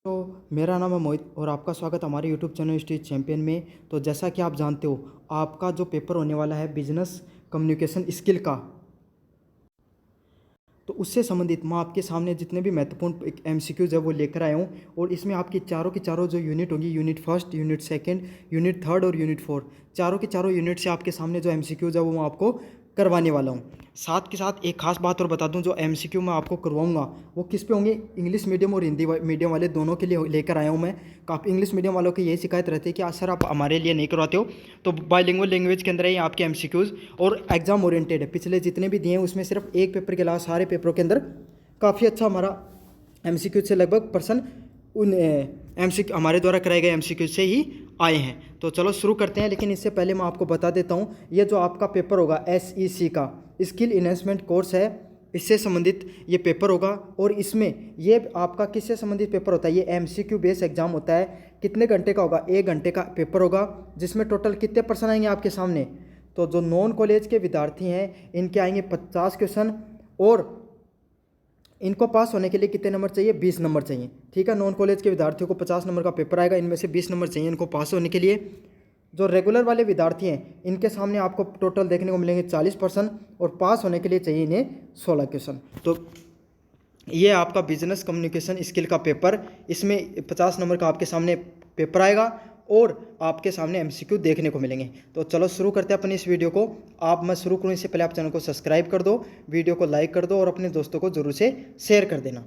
तो मेरा नाम है मोहित और आपका स्वागत हमारे यूट्यूब चैनल स्ट्रीट चैंपियन में। तो जैसा कि आप जानते हो, आपका जो पेपर होने वाला है बिजनेस कम्युनिकेशन स्किल का, तो उससे संबंधित मैं आपके सामने जितने भी महत्वपूर्ण एमसीक्यूज है वो लेकर आया हूँ। और इसमें आपकी चारों की चारों जो यूनिट होगी, unit first, unit second, unit third और यूनिट फोर, चारों के चारों यूनिट से आपके सामने जो एमसीक्यूज है वो मैं आपको करवाने वाला हूँ। साथ के साथ एक खास बात और बता दूं, जो एमसीक्यू मैं आपको करवाऊंगा वो किस पे होंगे, इंग्लिश मीडियम और हिंदी मीडियम वाले दोनों के लिए लेकर आया हूँ मैं। काफ़ी इंग्लिश मीडियम वालों की यही शिकायत रहती है कि सर आप हमारे लिए नहीं करवाते हो, तो बाइलिंगुअल लैंग्वेज के अंदर है ये आपके एमसीक्यूज़ और एग्जाम ओरिएंटेड है। पिछले जितने भी दिए हैं उसमें सिर्फ एक पेपर के अलावा सारे पेपरों के अंदर काफ़ी अच्छा हमारा एमसीक्यू से लगभग पर्सन उन एमसीक्यू हमारे द्वारा कराए गए एमसीक्यू से ही आए हैं। तो चलो शुरू करते हैं, लेकिन इससे पहले मैं आपको बता देता हूँ, ये जो आपका पेपर होगा एसईसी का स्किल इन्हेंसमेंट कोर्स है, इससे संबंधित ये पेपर होगा। और इसमें ये आपका किससे संबंधित पेपर होता है, ये एमसीक्यू बेस एग्जाम होता है। कितने घंटे का होगा, 1 घंटे का पेपर होगा, जिसमें टोटल कितने पर्सन आएंगे आपके सामने। तो जो नॉन कॉलेज के विद्यार्थी हैं इनके आएंगे 50 क्वेश्चन, और इनको पास होने के लिए कितने नंबर चाहिए, 20 नंबर चाहिए। ठीक है, नॉन कॉलेज के विद्यार्थियों को 50 नंबर का पेपर आएगा, इनमें से 20 नंबर चाहिए इनको पास होने के लिए। जो रेगुलर वाले विद्यार्थी हैं इनके सामने आपको टोटल देखने को मिलेंगे 40%, और पास होने के लिए चाहिए इन्हें 16 क्वेश्चन। तो ये आपका बिजनेस कम्युनिकेशन स्किल का पेपर, इसमें 50 नंबर का आपके सामने पेपर आएगा और आपके सामने एमसीक्यू देखने को मिलेंगे। तो चलो शुरू करते हैं अपनी इस वीडियो को। मैं शुरू करूँ इससे पहले आप चैनल को सब्सक्राइब कर दो, वीडियो को लाइक कर दो और अपने दोस्तों को जरूर से शेयर कर देना।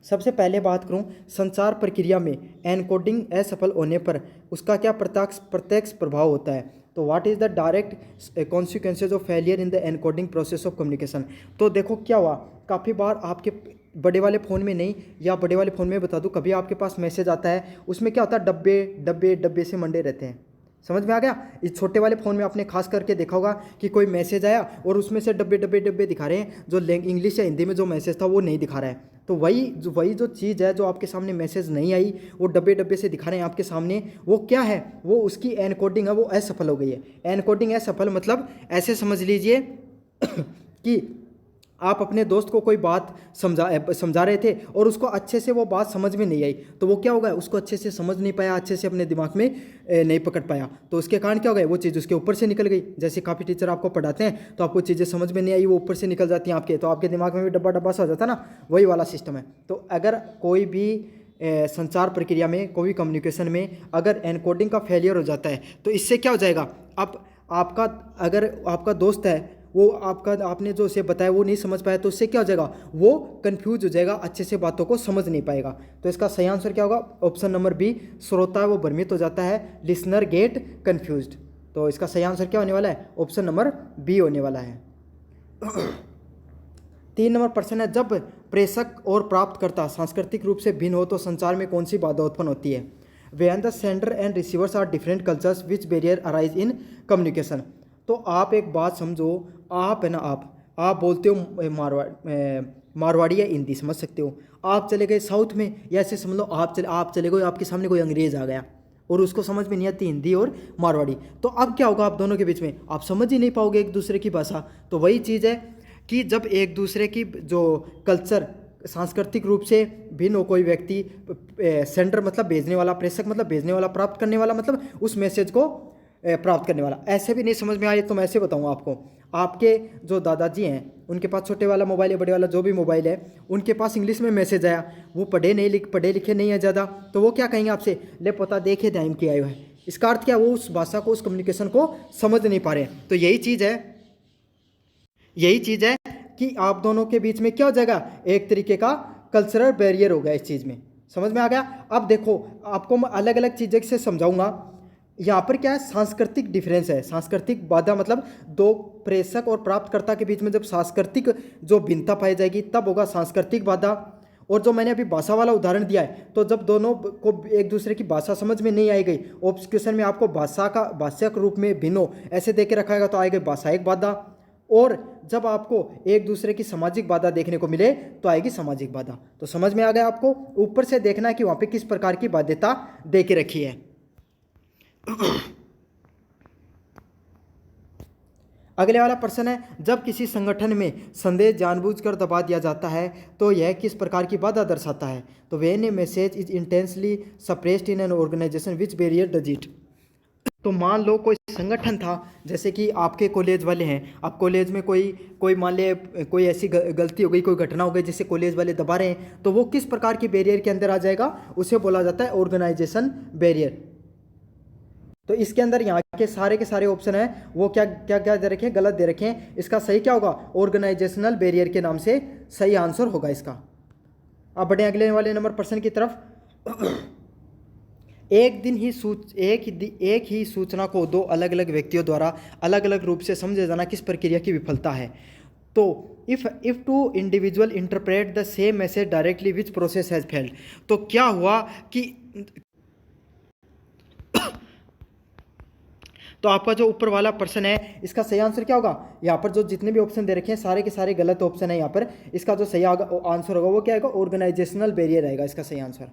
सबसे पहले बात करूं, संचार प्रक्रिया में एनकोडिंग असफल होने पर उसका क्या प्रत्यक्ष प्रभाव होता है। तो what is the direct consequences of failure in the encoding process of communication. तो देखो क्या हुआ, काफ़ी बार आपके बड़े वाले फ़ोन में नहीं, या बड़े वाले फ़ोन में बता दूं, कभी आपके पास मैसेज आता है, उसमें क्या होता है, डब्बे डब्बे डब्बे से मंडे रहते हैं। समझ में आ गया। इस छोटे वाले फ़ोन में आपने खास करके देखा होगा कि कोई मैसेज आया और उसमें से डब्बे डब्बे डब्बे दिखा रहे हैं, जो इंग्लिश या हिंदी में जो मैसेज था वो नहीं दिखा रहा है। तो वही जो चीज़ है, जो आपके सामने मैसेज नहीं आई, वो डब्बे डब्बे से दिखा रहे हैं आपके सामने, वो क्या है, वो उसकी एनकोडिंग है, वो असफल हो गई है। एनकोडिंग असफल मतलब ऐसे समझ लीजिए कि आप अपने दोस्त को कोई बात समझा रहे थे और उसको अच्छे से वो बात समझ में नहीं आई, तो वो क्या होगा, उसको अच्छे से समझ नहीं पाया, अच्छे से अपने दिमाग में नहीं पकड़ पाया। तो उसके कारण क्या हो गया, वो चीज़ उसके ऊपर से निकल गई। जैसे काफ़ी टीचर आपको पढ़ाते हैं तो आपको चीज़ें समझ में नहीं आई, वो ऊपर से निकल जाती हैं आपके, तो आपके दिमाग में भी डब्बा डब्बा सा हो जाता है ना, वही वाला सिस्टम है। तो अगर कोई भी संचार प्रक्रिया में, कोई भी कम्युनिकेशन में अगर एनकोडिंग का फेलियर हो जाता है, तो इससे क्या हो जाएगा, अब आपका अगर आपका दोस्त है, वो आपने जो उसे बताया वो नहीं समझ पाया, तो उससे क्या हो जाएगा, वो कंफ्यूज हो जाएगा, अच्छे से बातों को समझ नहीं पाएगा। तो इसका सही आंसर क्या होगा, ऑप्शन नंबर बी, श्रोता है वो भ्रमित हो जाता है, लिसनर गेट कंफ्यूज्ड। तो इसका सही आंसर क्या होने वाला है, ऑप्शन नंबर बी होने वाला है। 3 नंबर प्रश्न है, जब प्रेषक और प्राप्तकर्ता सांस्कृतिक रूप से भिन्न हो तो संचार में कौन सी बाधा उत्पन्न होती है। When the sender and receivers are different cultures which barrier arise in communication. तो आप एक बात समझो, आप है ना, आप बोलते हो मारवाड़ी या हिंदी समझ सकते हो, आप चले गए साउथ में, या ऐसे समझ लो आप चले गए, आपके सामने कोई अंग्रेज़ आ गया और उसको समझ में नहीं आती हिंदी और मारवाड़ी, तो अब क्या होगा, आप दोनों के बीच में आप समझ ही नहीं पाओगे एक दूसरे की भाषा। तो वही चीज़ है कि जब एक दूसरे की जो कल्चर, सांस्कृतिक रूप से भिन्न हो कोई व्यक्ति, सेंडर मतलब भेजने वाला, प्रेषक मतलब भेजने वाला, प्राप्त करने वाला मतलब उस मैसेज को प्राप्त करने वाला, ऐसे भी नहीं समझ में आए तो मैं ऐसे बताऊंगा आपको। आपके जो दादाजी हैं उनके पास छोटे वाला मोबाइल है, बड़े वाला जो भी मोबाइल है, उनके पास इंग्लिश में मैसेज आया, वो पढ़े लिखे नहीं है ज़्यादा, तो वो क्या कहेंगे आपसे, ले पता देखे ध्यान किया है। इसका अर्थ क्या, वो उस भाषा को, उस कम्युनिकेशन को समझ नहीं पा रहे हैं। तो यही चीज़ है कि आप दोनों के बीच में क्या हो जाएगा, एक तरीके का कल्चरल बैरियर हो गया इस चीज़ में। समझ में आ गया। अब देखो, आपको मैं अलग अलग चीज़ें से समझाऊंगा। यहाँ पर क्या है, सांस्कृतिक डिफरेंस है, सांस्कृतिक बाधा मतलब दो प्रेषक और प्राप्तकर्ता के बीच में जब सांस्कृतिक जो भिन्नता पाई जाएगी तब होगा सांस्कृतिक बाधा। और जो मैंने अभी भाषा वाला उदाहरण दिया है, तो जब दोनों को एक दूसरे की भाषा समझ में नहीं आई गई, क्वेश्चन में आपको भाषा के रूप में भिन्न हो ऐसे दे के रखा गया, तो आएगी भाषाई बाधा। और जब आपको एक दूसरे की सामाजिक बाधा देखने को मिले तो आएगी सामाजिक बाधा। तो समझ में आ गया आपको, ऊपर से देखना है कि वहाँ पे किस प्रकार की बाध्यता दे के रखी है। अगले वाला प्रश्न है, जब किसी संगठन में संदेश जानबूझकर दबा दिया जाता है तो यह किस प्रकार की बाधा दर्शाता है? तो when a message is intensely suppressed in an organization which barrier does it? तो मान लो कोई संगठन था, जैसे कि आपके कॉलेज वाले हैं, अब कॉलेज में कोई कोई मान ले कोई ऐसी गलती हो गई, कोई घटना हो गई जिससे कॉलेज वाले दबा रहे हैं, तो वो किस प्रकार की बैरियर के अंदर आ जाएगा? उसे बोला जाता है ऑर्गेनाइजेशन बैरियर। तो इसके अंदर यहाँ के सारे ऑप्शन है वो क्या क्या क्या दे रखे हैं? गलत दे रखे हैं। इसका सही क्या होगा? ऑर्गेनाइजेशनल बैरियर के नाम से सही आंसर होगा इसका। अब बढ़े अगले वाले नंबर प्रश्न की तरफ। एक ही सूचना को दो अलग अलग व्यक्तियों द्वारा अलग अलग रूप से समझे जाना किस प्रक्रिया की विफलता है? तो if two individual interpret the same message directly which process has failed. तो क्या हुआ कि तो आपका जो ऊपर वाला प्रश्न है इसका सही आंसर क्या होगा? यहाँ पर जो जितने भी ऑप्शन दे रखे हैं सारे के सारे गलत ऑप्शन है। यहाँ पर इसका जो सही आंसर होगा वो क्या आएगा? ऑर्गेनाइजेशनल बैरियर आएगा इसका सही आंसर।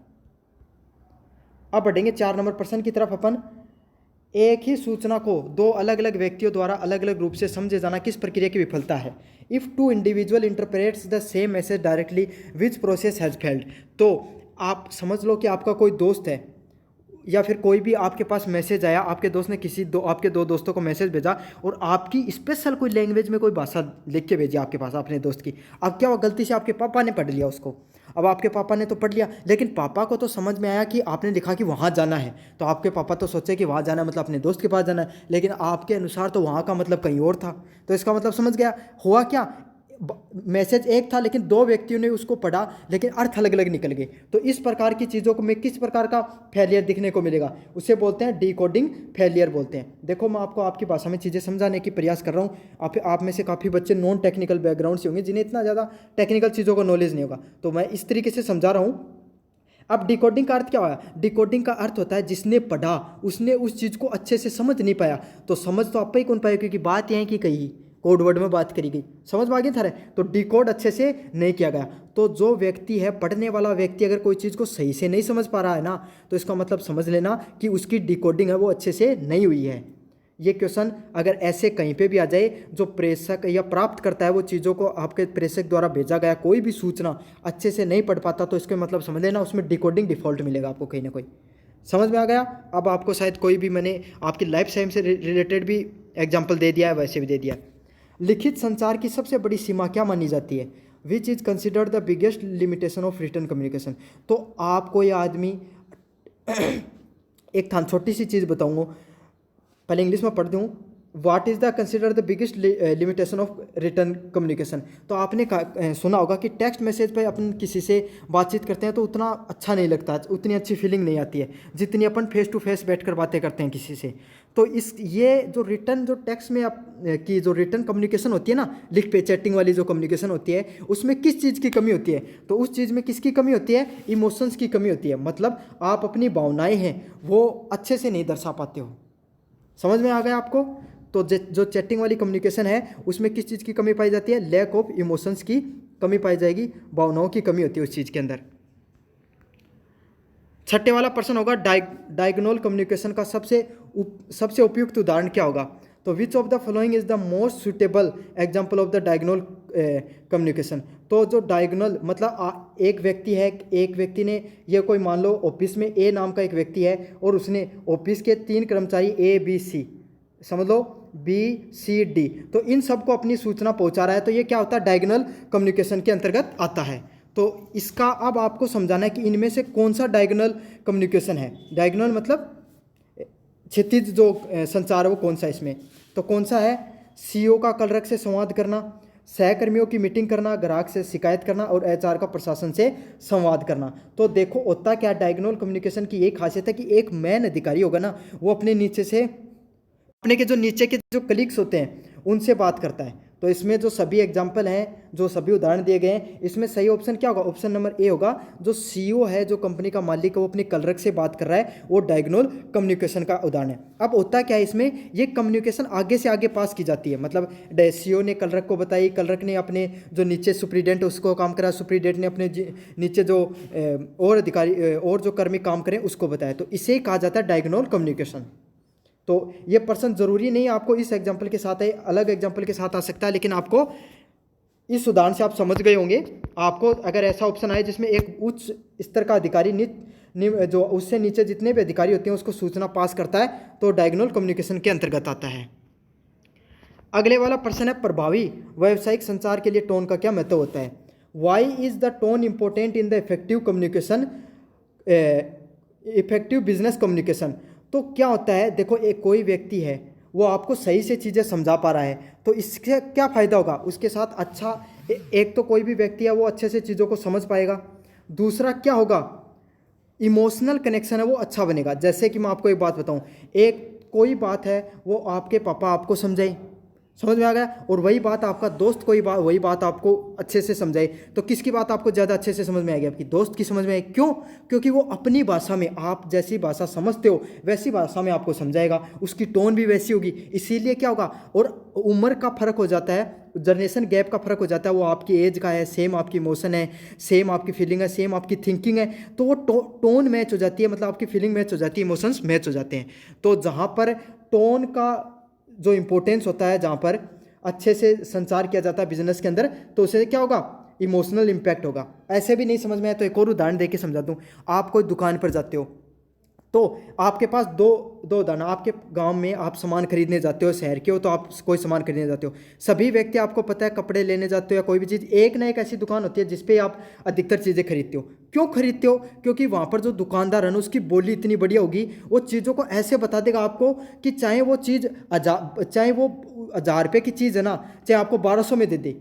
अब बढ़ेंगे 4 नंबर प्रश्न की तरफ अपन। एक ही सूचना को दो अलग अलग व्यक्तियों द्वारा अलग अलग रूप से समझे जाना किस प्रक्रिया की विफलता है? If two individual interprets the same message directly which process has failed. तो आप समझ लो कि आपका कोई दोस्त है या फिर कोई भी आपके पास मैसेज आया, आपके दोस्त ने आपके दो दोस्तों को मैसेज भेजा और आपकी स्पेशल कोई लैंग्वेज में कोई भाषा लिख के भेजी आपके पास अपने दोस्त की। अब क्या हुआ? गलती से आपके पापा ने पढ़ लिया उसको। अब आपके पापा ने तो पढ़ लिया, लेकिन पापा को तो समझ में आया कि आपने लिखा कि वहाँ जाना है, तो आपके पापा तो सोचे कि वहाँ जाना मतलब अपने दोस्त के पास जाना है, लेकिन आपके अनुसार तो वहाँ का मतलब कहीं और था। तो इसका मतलब समझ गया हुआ क्या? मैसेज एक था लेकिन दो व्यक्तियों ने उसको पढ़ा लेकिन अर्थ अलग अलग निकल गए। तो इस प्रकार की चीज़ों को में किस प्रकार का फेलियर दिखने को मिलेगा? उसे बोलते हैं डिकोडिंग फेलियर बोलते हैं। देखो मैं आपको आपकी भाषा में चीज़ें समझाने की प्रयास कर रहा हूँ। आप में से काफ़ी बच्चे नॉन टेक्निकल बैकग्राउंड से होंगे जिन्हें इतना ज़्यादा टेक्निकल चीज़ों का नॉलेज नहीं होगा, तो मैं इस तरीके से समझा रहा हूँ। अब डिकोडिंग का अर्थ क्या हुआ? डिकोडिंग का अर्थ होता है जिसने पढ़ा उसने उस चीज़ को अच्छे से समझ नहीं पाया। तो समझ तो आप ही कौन पाए, क्योंकि बात यह है कि कही कोड वर्ड में बात करी गई, समझ में आ गई था। तो डिकोड अच्छे से नहीं किया गया। तो जो व्यक्ति है, पढ़ने वाला व्यक्ति, अगर कोई चीज़ को सही से नहीं समझ पा रहा है ना, तो इसका मतलब समझ लेना कि उसकी डिकोडिंग है वो अच्छे से नहीं हुई है। ये क्वेश्चन अगर ऐसे कहीं पे भी आ जाए, जो प्रेषक या प्राप्त करता है वो चीज़ों को आपके प्रेषक द्वारा भेजा गया कोई भी सूचना अच्छे से नहीं पढ़ पाता, तो इसका मतलब समझ लेना उसमें डिकोडिंग डिफॉल्ट मिलेगा आपको कहीं ना कोई। समझ में आ गया? अब आपको शायद कोई भी मैंने आपकी लाइफ साइंस से रिलेटेड भी एग्जाम्पल दे दिया है, वैसे भी दे दिया। लिखित संचार की सबसे बड़ी सीमा क्या मानी जाती है? Which is considered the biggest limitation of written communication. तो आपको ये आदमी एक था छोटी सी चीज़ बताऊंगा, पहले इंग्लिश में पढ़ दूँ। What is the consider the biggest limitation of return communication. तो आपने सुना होगा कि टेक्स्ट मैसेज पे अपन किसी से बातचीत करते हैं तो उतना अच्छा नहीं लगता, उतनी अच्छी फीलिंग नहीं आती है जितनी अपन फेस टू फेस बैठ कर बातें करते हैं किसी से। तो ये जो रिटर्न जो टेक्स्ट में की जो रिटर्न कम्युनिकेशन होती है ना, लिख पे चैटिंग वाली जो कम्युनिकेशन होती है, उसमें किस चीज़ की कमी होती है? तो उस चीज़ में किसकी कमी होती है? इमोशंस की कमी होती है। मतलब आप अपनी भावनाएं हैं वो अच्छे से नहीं दर्शा पाते हो। समझ में आ गया आपको? तो जो चैटिंग वाली कम्युनिकेशन है उसमें किस चीज़ की कमी पाई जाती है? लैक ऑफ इमोशंस की कमी पाई जाएगी, भावनाओं की कमी होती है उस चीज़ के अंदर। छठे वाला प्रश्न होगा डायगोनल कम्युनिकेशन का सबसे उपयुक्त उदाहरण क्या होगा? तो which of the following is the most suitable example of the diagonal communication. तो जो डायगोनल मतलब एक व्यक्ति ने, ये कोई मान लो ऑफिस में ए नाम का एक व्यक्ति है और उसने ऑफिस के 3 कर्मचारी ए बी सी, समझ लो बी सी डी, तो इन सबको अपनी सूचना पहुंचा रहा है। तो ये क्या होता है? डायगोनल कम्युनिकेशन के अंतर्गत आता है। तो इसका अब आपको समझाना है कि इनमें से कौन सा डायगोनल कम्युनिकेशन है। डायगोनल मतलब क्षैतिज जो संचार है वो कौन सा इसमें? तो कौन सा है? सीईओ का क्लर्क से संवाद करना, सहकर्मियों की मीटिंग करना, ग्राहक से शिकायत करना और एचआर का प्रशासन से संवाद करना। तो देखो होता क्या, डायगोनल कम्युनिकेशन की एक खासियत है कि एक मैन अधिकारी होगा ना, वो अपने जो नीचे के जो कलीग्स होते हैं उनसे बात करता है। तो इसमें जो सभी एग्जाम्पल हैं, जो सभी उदाहरण दिए गए हैं, इसमें सही ऑप्शन क्या होगा? ऑप्शन नंबर ए होगा। जो सीईओ है, जो कंपनी का मालिक है, वो अपने क्लर्क से बात कर रहा है, वो डायगोनल कम्युनिकेशन का उदाहरण है। अब होता क्या है इसमें, ये कम्युनिकेशन आगे से आगे पास की जाती है। मतलब सीईओ ने क्लर्क को बताई, क्लर्क ने अपने जो नीचे सुप्रीडेंट उसको काम करा, सुप्रीडेंट ने अपने नीचे जो और अधिकारी और जो कर्मी काम करें उसको बताया। तो इसे कहा जाता है डायगोनल कम्युनिकेशन। तो ये पर्सन ज़रूरी नहीं आपको इस एग्जाम्पल के साथ है, अलग एग्जाम्पल के साथ आ सकता है, लेकिन आपको इस उदाहरण से आप समझ गए होंगे। आपको अगर ऐसा ऑप्शन आए जिसमें एक उच्च स्तर का अधिकारी जो उससे नीचे जितने भी अधिकारी होते हैं उसको सूचना पास करता है, तो डायगोनल कम्युनिकेशन के अंतर्गत आता है। अगले वाला प्रश्न है, प्रभावी व्यावसायिक संचार के लिए टोन का क्या महत्व होता है? Why is the tone important in the effective communication, effective business communication? तो क्या होता है, देखो एक कोई व्यक्ति है वो आपको सही से चीज़ें समझा पा रहा है, तो इससे क्या फ़ायदा होगा उसके साथ? अच्छा, एक तो कोई भी व्यक्ति है वो अच्छे से चीज़ों को समझ पाएगा, दूसरा क्या होगा, इमोशनल कनेक्शन है वो अच्छा बनेगा। जैसे कि मैं आपको एक बात बताऊं, एक कोई बात है वो आपके पापा आपको समझाई, समझ में आ गया, और वही बात आपका दोस्त वही बात आपको अच्छे से समझाए, तो किसकी बात आपको ज़्यादा अच्छे से समझ में आएगी? आपकी दोस्त की समझ में आएगी। क्यों? क्योंकि वो अपनी भाषा में, आप जैसी भाषा समझते हो वैसी भाषा में आपको समझाएगा, उसकी टोन भी वैसी होगी। इसीलिए क्या होगा, और उम्र का फ़र्क हो जाता है, जनरेशन गैप का फ़र्क हो जाता है, वो आपकी एज का है, सेम आपकी इमोशन है, सेम आपकी फीलिंग है, सेम आपकी थिंकिंग है, तो वो टोन मैच हो जाती है, मतलब आपकी फीलिंग मैच हो जाती है, इमोशंस मैच हो जाते हैं। तो जहाँ पर टोन का जो इम्पोर्टेंस होता है, जहाँ पर अच्छे से संचार किया जाता है बिजनेस के अंदर, तो उससे क्या होगा, इमोशनल इम्पैक्ट होगा। ऐसे भी नहीं समझ में आया तो एक और उदाहरण देके समझा दूँ। आप कोई दुकान पर जाते हो, तो आपके पास दो उदाहरण, आपके गांव में आप सामान खरीदने जाते हो, शहर के हो तो आप कोई सामान खरीदने जाते हो, सभी व्यक्ति आपको पता है कपड़े लेने जाते हो या कोई भी चीज़, एक ना एक ऐसी दुकान होती है जिसपे आप अधिकतर चीज़ें खरीदते हो। क्यों खरीदते हो? क्योंकि वहाँ पर जो दुकानदार है ना उसकी बोली इतनी बढ़िया होगी, वो चीज़ों को ऐसे बता देगा आपको कि चाहे वो 1000 रुपये की चीज़ है ना, चाहे आपको 1200 में दे दे।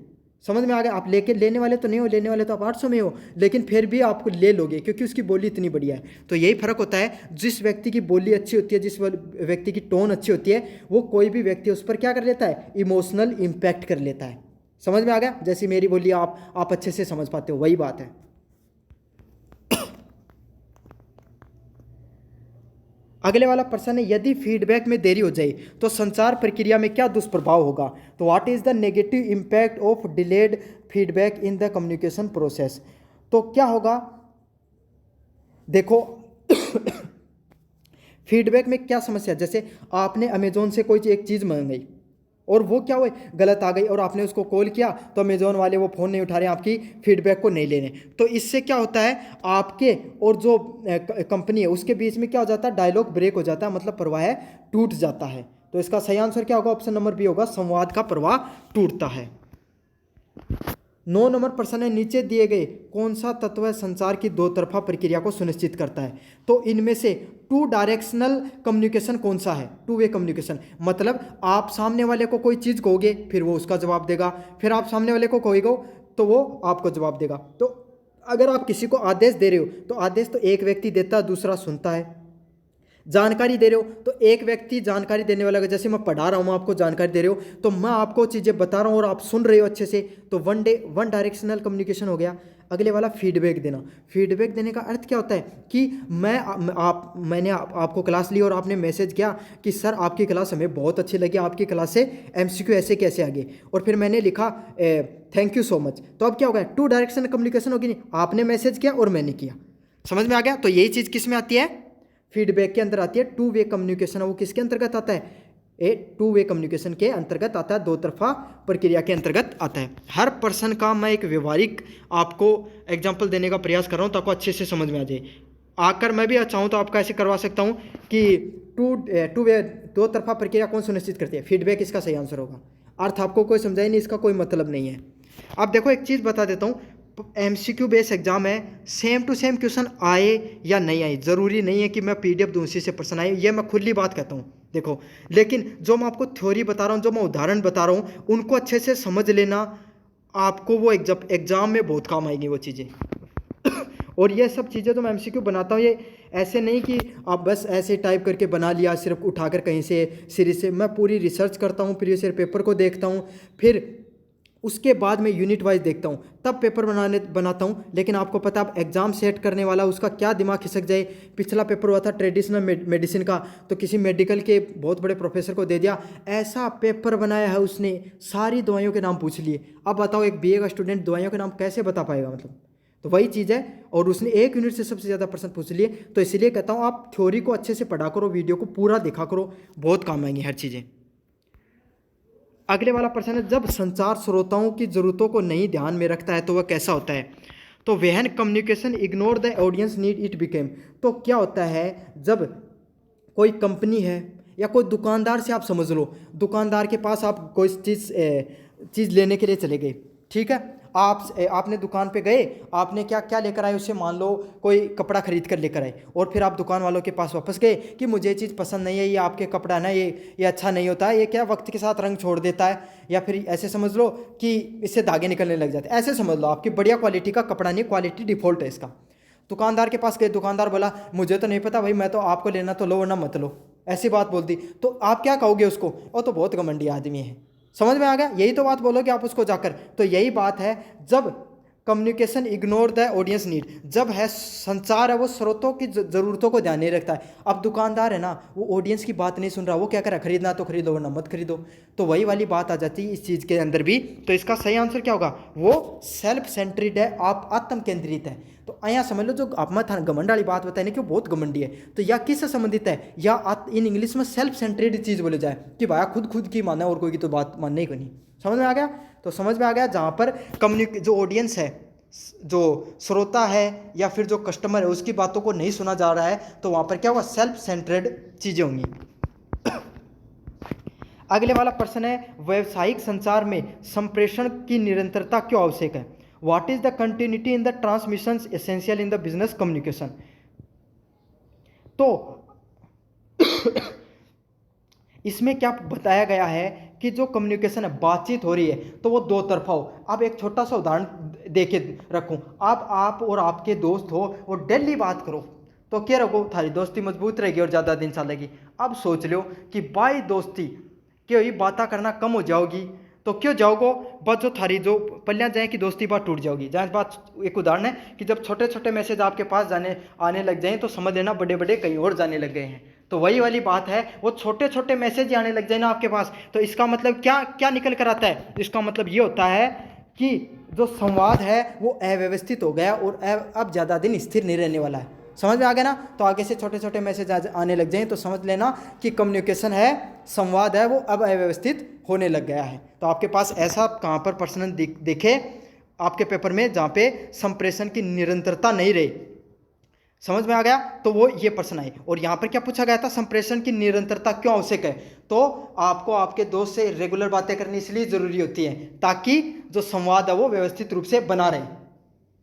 समझ में आ गया? आप लेने वाले तो नहीं हो, लेने वाले तो आप 800 में हो, लेकिन फिर भी आपको ले लोगे क्योंकि उसकी बोली इतनी बढ़िया है। तो यही फ़र्क होता है, जिस व्यक्ति की बोली अच्छी होती है, जिस व्यक्ति की टोन अच्छी होती है, वो कोई भी व्यक्ति उस पर क्या कर लेता है, इमोशनल इम्पैक्ट कर लेता है। समझ में आ गया? जैसी मेरी बोली आप अच्छे से समझ पाते हो, वही बात है। अगले वाला प्रश्न है, यदि फीडबैक में देरी हो जाए तो संचार प्रक्रिया में क्या दुष्प्रभाव होगा? तो what is the negative impact of delayed feedback in the communication process? तो क्या होगा, देखो फीडबैक में क्या समस्या, जैसे आपने अमेजोन से कोई एक चीज़ मंगाई और वो क्या हुआ, गलत आ गई, और आपने उसको कॉल किया तो अमेजोन वाले वो फ़ोन नहीं उठा रहे, आपकी फीडबैक को नहीं ले रहे, तो इससे क्या होता है, आपके और जो कंपनी है उसके बीच में क्या हो जाता है, डायलॉग ब्रेक हो जाता है, मतलब प्रवाह टूट जाता है। तो इसका सही आंसर क्या होगा, ऑप्शन नंबर बी होगा, संवाद का प्रवाह टूटता है। 9 नंबर प्रश्न है, नीचे दिए गए कौन सा तत्व है संचार की दो तरफा प्रक्रिया को सुनिश्चित करता है? तो इनमें से टू डायरेक्शनल कम्युनिकेशन कौन सा है? टू वे कम्युनिकेशन, मतलब आप सामने वाले को कोई चीज़ कहोगे फिर वो उसका जवाब देगा, फिर आप सामने वाले को कहोगे तो वो आपको जवाब देगा। तो अगर आप किसी को आदेश दे रहे हो तो आदेश तो एक व्यक्ति देता है, दूसरा सुनता है। जानकारी दे रहे हो तो एक व्यक्ति जानकारी देने वाला, जैसे मैं पढ़ा रहा हूँ, आपको जानकारी दे रहे हो तो मैं आपको चीज़ें बता रहा हूँ और आप सुन रहे हो अच्छे से, तो वन डायरेक्शनल कम्युनिकेशन हो गया। अगले वाला फीडबैक देना। फीडबैक देने का अर्थ क्या होता है कि मैंने आपको क्लास ली और आपने मैसेज किया कि सर आपकी क्लास हमें बहुत अच्छी लगी, आपकी क्लास से MCQ ऐसे कैसे आगे, और फिर मैंने लिखा थैंक यू सो मच। तो अब क्या होगा, टू डायरेक्शनल कम्युनिकेशन होगी, नहीं, आपने मैसेज किया और मैंने किया। समझ में आ गया? तो यही चीज़ किस में आती है, फीडबैक के अंदर आती है। टू वे कम्युनिकेशन, वो किसके अंतर्गत आता है, टू वे कम्युनिकेशन के अंतर्गत आता है, दो तरफा प्रक्रिया के अंतर्गत आता है। हर पर्सन का मैं एक व्यवहारिक आपको एग्जांपल देने का प्रयास कर रहा हूँ ताकि अच्छे से समझ में आ जाए। आकर मैं भी चाहूँ तो आपका ऐसे करवा सकता हूँ कि टू वे दो तरफा प्रक्रिया कौन सुनिश्चित करती है, फीडबैक इसका सही आंसर होगा। अर्थ आपको कोई समझाई नहीं, इसका कोई मतलब नहीं है। अब देखो एक चीज़ बता देता हूँ, MCQ बेस एग्जाम है, सेम टू सेम क्वेश्चन आए या नहीं आए, ज़रूरी नहीं है कि मैं PDF दूँ उसी से प्रश्न आए, ये मैं खुली बात कहता हूँ। देखो, लेकिन जो मैं आपको थ्योरी बता रहा हूँ, जो मैं उदाहरण बता रहा हूँ, उनको अच्छे से समझ लेना, आपको वो एग्जाम में बहुत काम आएंगी वो चीज़ें। और ये सब चीज़ें जो मैं MCQ बनाता हूँ, ये ऐसे नहीं कि आप बस ऐसे टाइप करके बना लिया सिर्फ उठाकर कहीं से सीरीज से, मैं पूरी रिसर्च करता हूँ, प्रीवियस ईयर पेपर को देखता हूँ, फिर उसके बाद मैं यूनिट वाइज देखता हूँ, तब पेपर बनाता हूँ। लेकिन आपको पता, आप एग्जाम सेट करने वाला उसका क्या दिमाग खिसक जाए। पिछला पेपर हुआ था ट्रेडिशनल मेडिसिन का, तो किसी मेडिकल के बहुत बड़े प्रोफेसर को दे दिया, ऐसा पेपर बनाया है उसने, सारी दवाइयों के नाम पूछ लिए। अब बताओ एक BA का स्टूडेंट दवाइयों के नाम कैसे बता पाएगा, मतलब तो वही चीज़ है, और उसने 1 यूनिट से सबसे ज़्यादा प्रश्न पूछ लिए। तो इसीलिए कहता हूँ आप थ्योरी को अच्छे से पढ़ा करो, वीडियो को पूरा देखा करो, बहुत काम आएंगी हर चीज़ें। अगले वाला प्रश्न है, जब संचार श्रोताओं की ज़रूरतों को नहीं ध्यान में रखता है तो वह कैसा होता है? तो when communication ignore the audience need it became. तो क्या होता है, जब कोई कंपनी है या कोई दुकानदार से आप समझ लो, दुकानदार के पास आप कोई चीज़ लेने के लिए चले गए, ठीक है, आपने दुकान पे गए, आपने क्या क्या लेकर आए, उससे मान लो कोई कपड़ा खरीद कर लेकर आए, और फिर आप दुकान वालों के पास वापस गए कि मुझे ये चीज़ पसंद नहीं है, ये आपके कपड़ा ना ये अच्छा नहीं होता है, ये क्या वक्त के साथ रंग छोड़ देता है, या फिर ऐसे समझ लो कि इससे धागे निकलने लग जाते हैं, ऐसे समझ लो आपकी बढ़िया क्वालिटी का कपड़ा नहीं, क्वालिटी डिफ़ॉल्ट है इसका। दुकानदार के पास गए, दुकानदार बोला मुझे तो नहीं पता भाई, मैं तो आपको लेना तो लो वरना मत लो, ऐसी बात बोल दी, तो आप क्या कहोगे उसको? वो तो बहुत घमंडी आदमी है। समझ में आ गया? यही तो बात बोलोगे आप उसको जाकर। तो यही बात है, जब communication ignore the audience need, जब है संचार है वो स्रोतों की ज़रूरतों को ध्यान नहीं रखता है। अब दुकानदार है ना, वो ऑडियंस की बात नहीं सुन रहा, वो क्या कर रहा है, खरीदना तो खरीदो वरना मत खरीदो। तो वही वाली बात आ जाती है इस चीज़ के अंदर भी। तो इसका सही आंसर क्या होगा? वो सेल्फ सेंट्रिड है, आप आत्म केंद्रित है। तो यहाँ समझ लो, जो आप मत घमंड वाली बात बताए ना कि वो बहुत घमंडी है, तो यह किससे संबंधित है, या इन इंग्लिश में सेल्फ सेंट्रेड चीज़ बोले जाए कि भाई खुद की माना और कोई की तो बात मानने ही को नहीं। समझ में आ गया? तो समझ में आ गया, जहाँ पर जो ऑडियंस है, जो श्रोता है या फिर जो कस्टमर है, उसकी बातों को नहीं सुना जा रहा है, तो वहाँ पर क्या होगा, सेल्फ सेंट्रेड चीज़ें होंगी। अगले वाला प्रश्न है, व्यावसायिक संचार में संप्रेषण की निरंतरता क्यों आवश्यक है? What is the continuity in the transmission essential in the business communication? तो इसमें क्या बताया गया है कि जो कम्युनिकेशन है, बातचीत हो रही है, तो वो दो तरफा हो। अब एक छोटा सा उदाहरण देके रखूं, अब आप और आपके दोस्त हो और डेली बात करो, तो क्या रखो, थारी दोस्ती मजबूत रहेगी और ज़्यादा दिन चलेगी। अब सोच लो कि बाई दोस्ती क्यों ही बातें करना कम हो जाओगी, तो क्यों जाओगो, बस जो थारी जो पल्लियाँ जाए कि दोस्ती बात टूट जाओगी। जहाँ बात एक उदाहरण है कि जब छोटे छोटे मैसेज आपके पास आने लग जाएं, तो समझ लेना बड़े बड़े कहीं और जाने लग गए हैं। तो वही वाली बात है, वो छोटे छोटे मैसेज आने लग जाए ना आपके पास, तो इसका मतलब क्या क्या निकल कर आता है? इसका मतलब ये होता है कि जो संवाद है वो अव्यवस्थित हो गया और अब ज़्यादा दिन स्थिर नहीं रहने वाला है। समझ में आ गया ना? तो आगे से छोटे छोटे मैसेज आने लग जाएं, तो समझ लेना कि कम्युनिकेशन है, संवाद है, वो अब अव्यवस्थित होने लग गया है। तो आपके पास ऐसा कहाँ पर प्रश्न देखे आपके पेपर में जहाँ पे संप्रेषण की निरंतरता नहीं रही? समझ में आ गया? तो वो ये प्रश्न है। और यहाँ पर क्या पूछा गया था, संप्रेषण की निरंतरता क्यों आवश्यक है? तो आपको आपके दोस्त से रेगुलर बातें करनी इसलिए जरूरी होती है ताकि जो संवाद है वो व्यवस्थित रूप से बना रहे।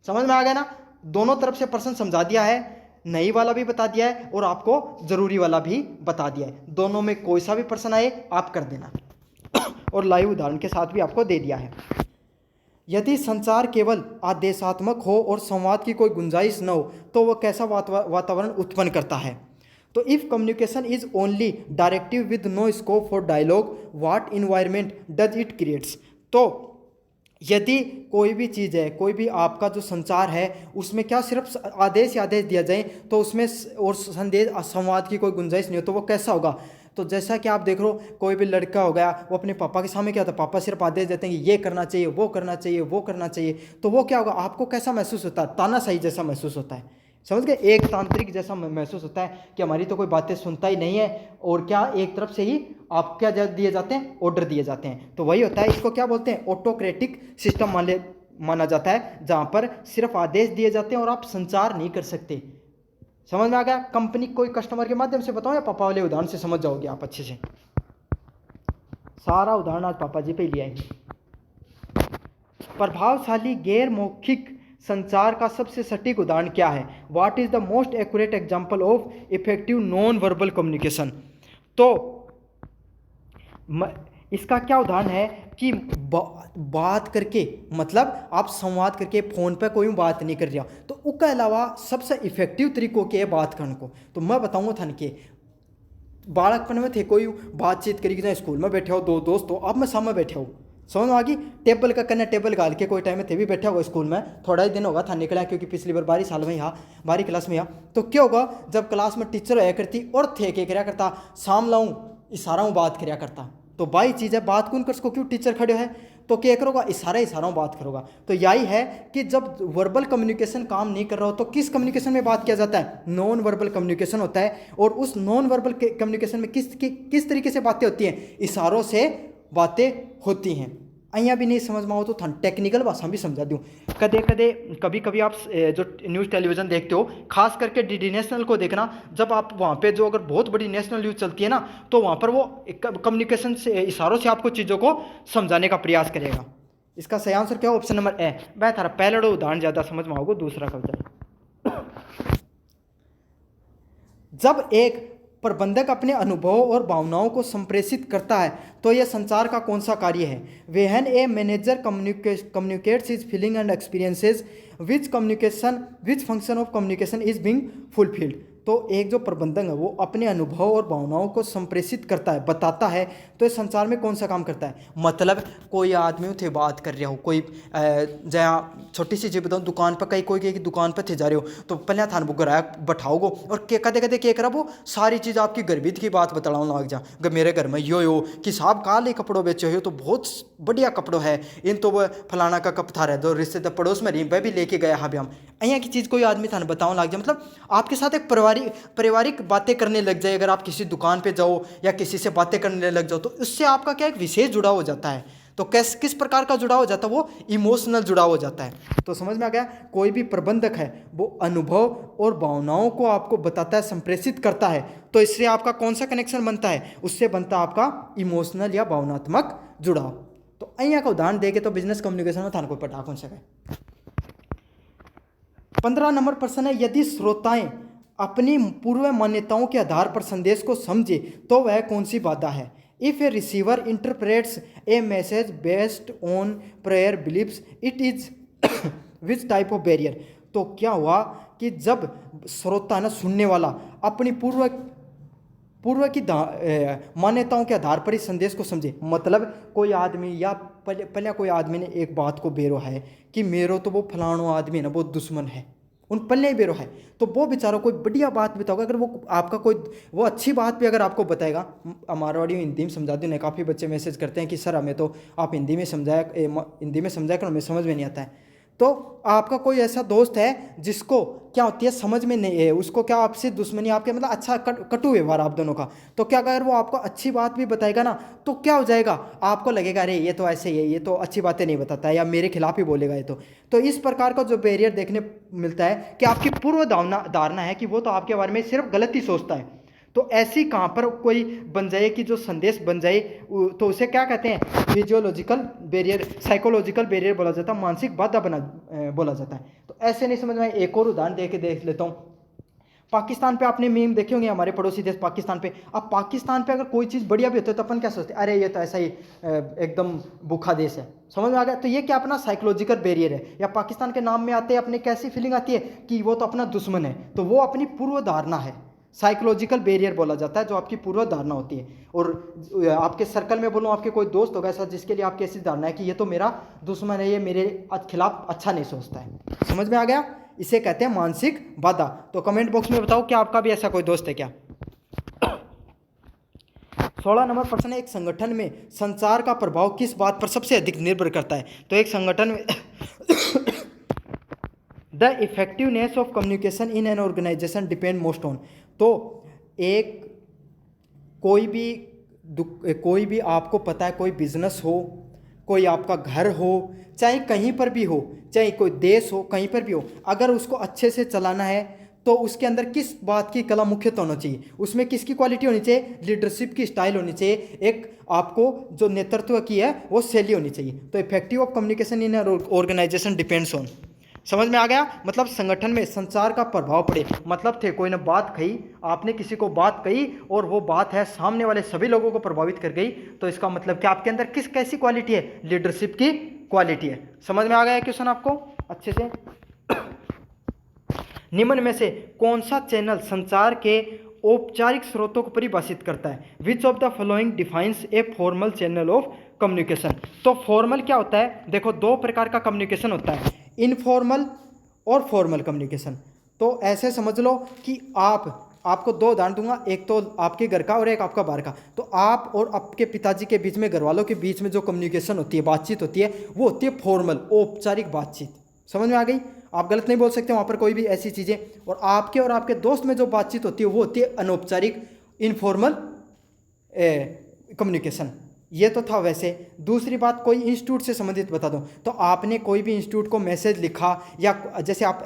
समझ में आ गया ना? दोनों तरफ से प्रश्न समझा दिया है, नई वाला भी बता दिया है और आपको जरूरी वाला भी बता दिया है। दोनों में कोई सा भी प्रश्न आए आप कर देना और लाइव उदाहरण के साथ भी आपको दे दिया है। यदि संचार केवल आदेशात्मक हो और संवाद की कोई गुंजाइश न हो तो वह कैसा वातावरण उत्पन्न करता है? तो if communication is only directive with no scope for dialogue, what environment does it creates? तो यदि कोई भी चीज़ है, कोई भी आपका जो संचार है, उसमें क्या सिर्फ आदेश दिया जाए तो उसमें और संदेश संवाद की कोई गुंजाइश नहीं हो, तो वो कैसा होगा? तो जैसा कि आप देख लो, कोई भी लड़का हो गया, वो अपने पापा के सामने क्या होता है, पापा सिर्फ आदेश देते हैं कि ये करना चाहिए, वो करना चाहिए, वो करना चाहिए, तो वो क्या होगा, आपको कैसा महसूस होता है? तानाशाही जैसा महसूस होता है। समझ गए? एक तांत्रिक जैसा महसूस होता है कि हमारी तो कोई बातें सुनता ही नहीं है, और क्या एक तरफ से ही आप क्या दिए जाते हैं, ऑर्डर दिए जाते हैं। तो वही होता है, इसको क्या बोलते हैं, ऑटोक्रेटिक सिस्टम माना जाता है, जहाँ पर सिर्फ आदेश दिए जाते हैं और आप संचार नहीं कर सकते। समझ में आ गया? कंपनी कोई कस्टमर के माध्यम से बताओ या पापा वाले उदाहरण से समझ जाओगे आप अच्छे से। सारा उदाहरण आज पापा जी पे ही लिया है। प्रभावशाली गैर मौखिक संचार का सबसे सटीक उदाहरण क्या है? What is the most accurate example of effective non verbal communication? तो इसका क्या उदाहरण है कि बात करके, मतलब आप संवाद करके, फ़ोन पे कोई बात नहीं कर रहा, तो उसके अलावा सबसे इफेक्टिव तरीकों के बात करने को तो मैं बताऊंगा थान के बालकपन में थे कोई बातचीत करी कि स्कूल में बैठे हो, दो दोस्त हो, अब मैं सामने बैठे हो, समझ में आ गई? टेबल का करना, टेबल गाल के कोई टाइम में थे भी बैठा होगा स्कूल में, थोड़ा ही दिन होगा था निकला, क्योंकि पिछली बार 12 साल में यहाँ 12 क्लास में यहाँ, तो क्या होगा, जब क्लास में टीचर आया करती और थे के कराया करता, साम लाऊं इशारा बात कराया करता, तो बाई चीज़ है, बात कौन कर सको, क्यों टीचर खड़े है, तो क्या करोगा, इशारों बात करोगा। तो यही है कि जब वर्बल कम्युनिकेशन काम नहीं कर रहा हो तो किस कम्युनिकेशन में बात किया जाता है, नॉन वर्बल कम्युनिकेशन होता है। और उस नॉन वर्बल कम्युनिकेशन में किस तरीके से बातें होती हैं, इशारों से बातें होती हैं। અહીંયા भी नहीं समझ में आओ तो थाने टेक्निकल भाषा भी समझा दूँ। कभी कभी आप जो न्यूज़ टेलीविज़न देखते हो, खास करके डीडी नेशनल को देखना, जब आप वहाँ पे जो अगर बहुत बड़ी नेशनल न्यूज़ चलती है ना, तो वहाँ पर वो कम्युनिकेशन से, इशारों से आपको चीज़ों को समझाने का प्रयास करेगा। इसका सही आंसर क्या हो, ऑप्शन नंबर ए। वह थारा पहला उदाहरण ज़्यादा समझ में आओगे, दूसरा कब जाए। जब एक प्रबंधक अपने अनुभवों और भावनाओं को संप्रेषित करता है तो यह संचार का कौन सा कार्य है। When a manager communicates his feeling and experiences which function of communication is being fulfilled. तो एक जो प्रबंधक है वो अपने अनुभव और भावनाओं को संप्रेषित करता है, बताता है, तो इस संचार में कौन सा काम करता है। मतलब कोई आदमी थे बात कर रहा हो, कोई जहाँ छोटी सी चीज़ बताऊँ, दुकान पर कहीं कोई की दुकान पर थे जा रहे हो तो पहले थान वो ग्राहक बैठाओगो और कदे कदे क्या करा, वो सारी चीज़ आपकी गर्भित की बात बताना लग जा, मेरे घर में यो कि साहब काले कपड़ों बेचे हो तो बहुत बढ़िया कपड़ों है, इन तो वो फलाना का कप था रहे जो रिश्तेदार पड़ोस में रही वह भी लेके गया हाँ हम अहियाँ की चीज़ कोई आदमी थाने बताओ लग जाए। मतलब आपके साथ एक पारिवारिक बातें करने लग जाए। अगर आप किसी दुकान पे जाओ या किसी से बातें करने लग जाओ तो उससे आपका क्या एक विशेष जुड़ाव हो जाता है। तो किस प्रकार का जुड़ाव हो जाता है, वो इमोशनल जुड़ाव हो जाता है। तो समझ में आ गया, कोई भी प्रबंधक है वो अनुभव और भावनाओं को आपको बताता है, संप्रेषित करता है, तो इससे आपका कौन सा कनेक्शन बनता है, उससे बनता है आपका इमोशनल या भावनात्मक जुड़ाव। तो अहियाँ का उदाहरण देके तो बिजनेस कम्युनिकेशन में थाने कोई पटा कौन सके। 15 नंबर प्रश्न है, यदि श्रोताएं अपनी पूर्व मान्यताओं के आधार पर संदेश को समझे तो वह कौन सी बाधा है। If A receiver interprets A message based on prior beliefs it is which type of barrier. तो क्या हुआ कि जब श्रोता ना, सुनने वाला अपनी पूर्व की मान्यताओं के आधार पर इस संदेश को समझे। मतलब कोई आदमी या पहले कोई आदमी ने एक बात को बेरो है कि मेरो तो वो फलानो आदमी है ना वो दुश्मन है, उन पल्ले ही बेरो है, तो वो बेचारा कोई बढ़िया बात बताओगे, अगर वो आपका कोई वो अच्छी बात भी अगर आपको बताएगा, मारवाड़ी में हिंदी में समझा दूँ। काफ़ी बच्चे मैसेज करते हैं कि सर हमें तो आप हिंदी में समझाया करो, हमें समझ में नहीं आता है। तो आपका कोई ऐसा दोस्त है जिसको क्या होती है समझ में नहीं है, उसको क्या आपसे दुश्मनी, आपके मतलब अच्छा कटु व्यवहार आप दोनों का, तो क्या अगर वो आपको अच्छी बात भी बताएगा ना तो क्या हो जाएगा, आपको लगेगा अरे ये तो ऐसे ही है, ये तो अच्छी बातें नहीं बताता है या मेरे खिलाफ ही बोलेगा ये तो इस प्रकार का जो बैरियर देखने मिलता है कि आपकी पूर्व धारणा है कि वो तो आपके बारे में सिर्फ गलत ही सोचता है। तो ऐसी कहाँ पर कोई बन जाए कि जो संदेश बन जाए, तो उसे क्या कहते हैं, फिजियोलॉजिकल बैरियर, साइकोलॉजिकल बैरियर बोला जाता है, मानसिक बाधा बोला जाता है। तो ऐसे नहीं समझ में। एक और उदाहरण देख लेता हूँ। पाकिस्तान पे आपने मीम देखे होंगे, हमारे पड़ोसी देश पाकिस्तान पे। अब पाकिस्तान पे अगर कोई चीज़ बढ़िया भी होती है तो अपन क्या सोचते हैं, अरे ये तो ऐसा ही एकदम भूखा देश है। समझ में आ गया। तो ये क्या अपना साइकोलॉजिकल बैरियर है। या पाकिस्तान के नाम में आते हैं अपने कैसी फीलिंग आती है कि वो तो अपना दुश्मन है, तो वो अपनी पूर्व धारणा है, साइकोलॉजिकल बैरियर बोला जाता है, जो आपकी पूर्व धारणा होती है। और आपके सर्कल में बोलूँ, आपके कोई दोस्त होगा ऐसा जिसके लिए आपकी ऐसी धारणा है कि ये तो मेरा दुश्मन है, ये मेरे खिलाफ अच्छा नहीं सोचता है। समझ में आ गया। इसे कहते हैं मानसिक बाधा। तो कमेंट बॉक्स में बताओ कि आपका भी ऐसा कोई दोस्त है क्या। 16 नंबर प्रश्न है, एक संगठन में संचार का प्रभाव किस बात पर सबसे अधिक निर्भर करता है। तो एक संगठन में the effectiveness of communication in an organization depend most on. तो एक कोई भी आपको पता है, कोई बिजनेस हो, कोई आपका घर हो, चाहे कहीं पर भी हो, चाहे कोई देश हो, कहीं पर भी हो, अगर उसको अच्छे से चलाना है तो उसके अंदर किस बात की कला मुख्यतः होना चाहिए, उसमें किसकी क्वालिटी होनी चाहिए, लीडरशिप की स्टाइल होनी चाहिए, एक आपको जो नेतृत्व की है वो शैली होनी चाहिए। तो effective of communication in organization depends on. समझ में आ गया। मतलब संगठन में संचार का प्रभाव पड़े, मतलब थे कोई ने बात कही, आपने किसी को बात कही और वो बात है सामने वाले सभी लोगों को प्रभावित कर गई, तो इसका मतलब कि आपके अंदर कैसी क्वालिटी है, लीडरशिप की क्वालिटी है। समझ में आ गया क्वेश्चन आपको अच्छे से। निम्न में से कौन सा चैनल संचार के औपचारिक स्रोतों को परिभाषित करता है। Which of the following defines a formal channel of communication. तो फॉर्मल क्या होता है, देखो दो प्रकार का कम्युनिकेशन होता है, इनफॉर्मल और फॉर्मल कम्युनिकेशन। तो ऐसे समझ लो कि आप आपको दो उदाहरण दूंगा, एक तो आपके घर का और एक आपका बाहर का। तो आप और आपके पिताजी के बीच में, घर वालों के बीच में जो कम्युनिकेशन होती है, बातचीत होती है, वो होती है फॉर्मल, औपचारिक बातचीत। समझ में आ गई? आप गलत नहीं बोल सकते वहाँ पर कोई भी ऐसी चीज़ें। और आपके दोस्त में जो बातचीत होती है वो होती है अनौपचारिक, इनफॉर्मल कम्युनिकेशन। ये तो था। वैसे दूसरी बात, कोई इंस्टीट्यूट से संबंधित बता दूं, तो आपने कोई भी इंस्टीट्यूट को मैसेज लिखा, या जैसे आप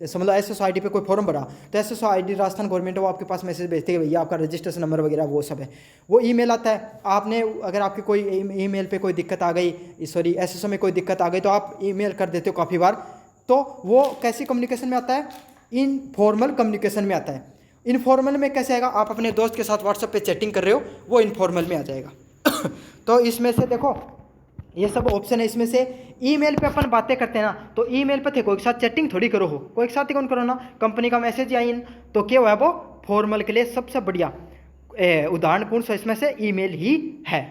समझ लो SSID पे कोई फॉर्म भरा, तो SSID राजस्थान गवर्नमेंट वो आपके पास मैसेज भेजते हैं भैया आपका रजिस्ट्रेशन नंबर वगैरह वो सब है, वो ईमेल आता है। आपने अगर आपकी कोई ईमेल पे कोई दिक्कत आ गई, सॉरी SSO में कोई दिक्कत आ गई, तो आप ईमेल कर देते हो काफ़ी बार, तो वो कैसी कम्युनिकेशन में आता है? इनफॉर्मल कम्युनिकेशन में आता है। इनफॉर्मल में कैसे आएगा? आप अपने दोस्त के साथ व्हाट्सएप पे चैटिंग कर रहे हो, वो इनफॉर्मल में आ जाएगा। तो इसमें से देखो, ये सब ऑप्शन है। इसमें से ईमेल पे अपन बातें करते हैं ना, तो ईमेल पे थे कोई के साथ चैटिंग थोड़ी करो हो, कोई के साथ ही कौन करो ना, कंपनी का मैसेज या इन, तो क्या हुआ वो फॉर्मल के लिए सबसे बढ़िया उदाहरण कौन सा इसमें से? ईमेल ही है।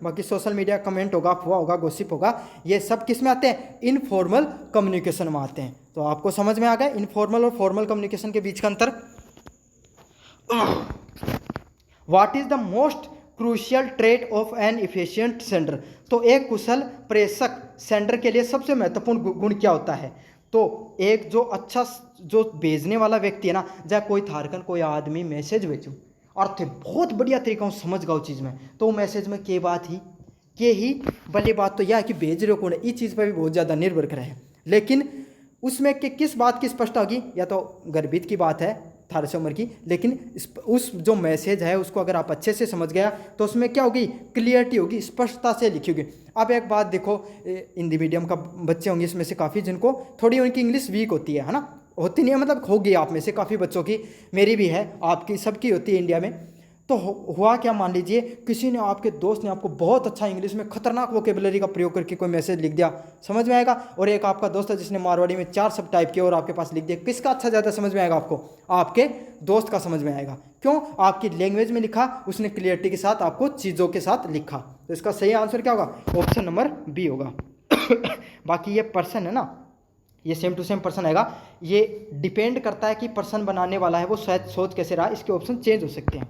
बाकी सोशल मीडिया कमेंट होगा, अफवाह होगा, गॉसिप होगा, ये सब किस में आते हैं? इनफॉर्मल कम्युनिकेशन में आते हैं। तो आपको समझ में आ गया इनफॉर्मल और फॉर्मल कम्युनिकेशन के बीच का अंतर। What is the most crucial trait of an efficient sender? तो एक कुशल प्रेषक सेंडर के लिए सबसे महत्वपूर्ण गुण क्या होता है? तो एक जो अच्छा, जो भेजने वाला व्यक्ति है ना, चाहे कोई थारकन कोई आदमी मैसेज भेजो और थे बहुत बढ़िया तरीका से समझ गया उस चीज़ में, तो वो मैसेज में के बात ही के ही भले बात तो यह है कि भेज रहे हो कौन है, इस चीज़ पर भी बहुत ज़्यादा निर्भर करे है। लेकिन उसमें कि किस बात की स्पष्टता होगी? या तो गर्भित की बात है थार से उम्र की, लेकिन उस जो मैसेज है उसको अगर आप अच्छे से समझ गया तो उसमें क्या होगी? क्लियरिटी होगी, स्पष्टता से लिखी होगी। अब एक बात देखो, हिंदी मीडियम का बच्चे होंगे इसमें से काफ़ी, जिनको थोड़ी उनकी इंग्लिश वीक होती है ना, होती नहीं है मतलब होगी आप में से काफ़ी बच्चों की, मेरी भी है, आपकी सबकी होती है इंडिया में। तो हुआ क्या, मान लीजिए किसी ने, आपके दोस्त ने आपको बहुत अच्छा इंग्लिश में खतरनाक वोकेबलरी का प्रयोग करके कोई मैसेज लिख दिया, समझ में आएगा? और एक आपका दोस्त है जिसने मारवाड़ी में 4 शब्द टाइप किए और आपके पास लिख दिया, किसका अच्छा ज़्यादा समझ में आएगा आपको? आपके दोस्त का समझ में आएगा। क्यों? आपकी लैंग्वेज में लिखा, उसने क्लियरिटी के साथ आपको चीज़ों के साथ लिखा। तो इसका सही आंसर क्या होगा? ऑप्शन नंबर बी होगा। बाकी ये पर्सन है ना, ये सेम टू सेम पर्सन आएगा। ये डिपेंड करता है कि पर्सन बनाने वाला है वो शायद सोच कैसे रहा, इसके ऑप्शन चेंज हो सकते हैं।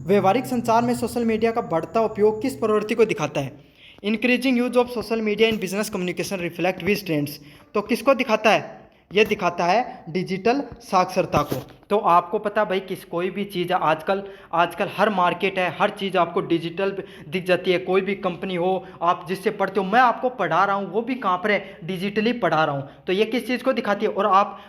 व्यवहारिक संचार में सोशल मीडिया का बढ़ता उपयोग किस प्रवृत्ति को दिखाता है? Increasing use of social media in business communication reflect which trends? तो किसको दिखाता है? यह दिखाता है डिजिटल साक्षरता को। तो आपको पता भाई, कोई भी चीज़ आजकल हर मार्केट है, हर चीज़ आपको डिजिटल दिख जाती है। कोई भी कंपनी हो, आप जिससे पढ़ते हो, मैं आपको पढ़ा रहा हूँ, वो भी कहाँ पर है? डिजिटली पढ़ा रहा हूँ। तो ये किस चीज़ को दिखाती है? और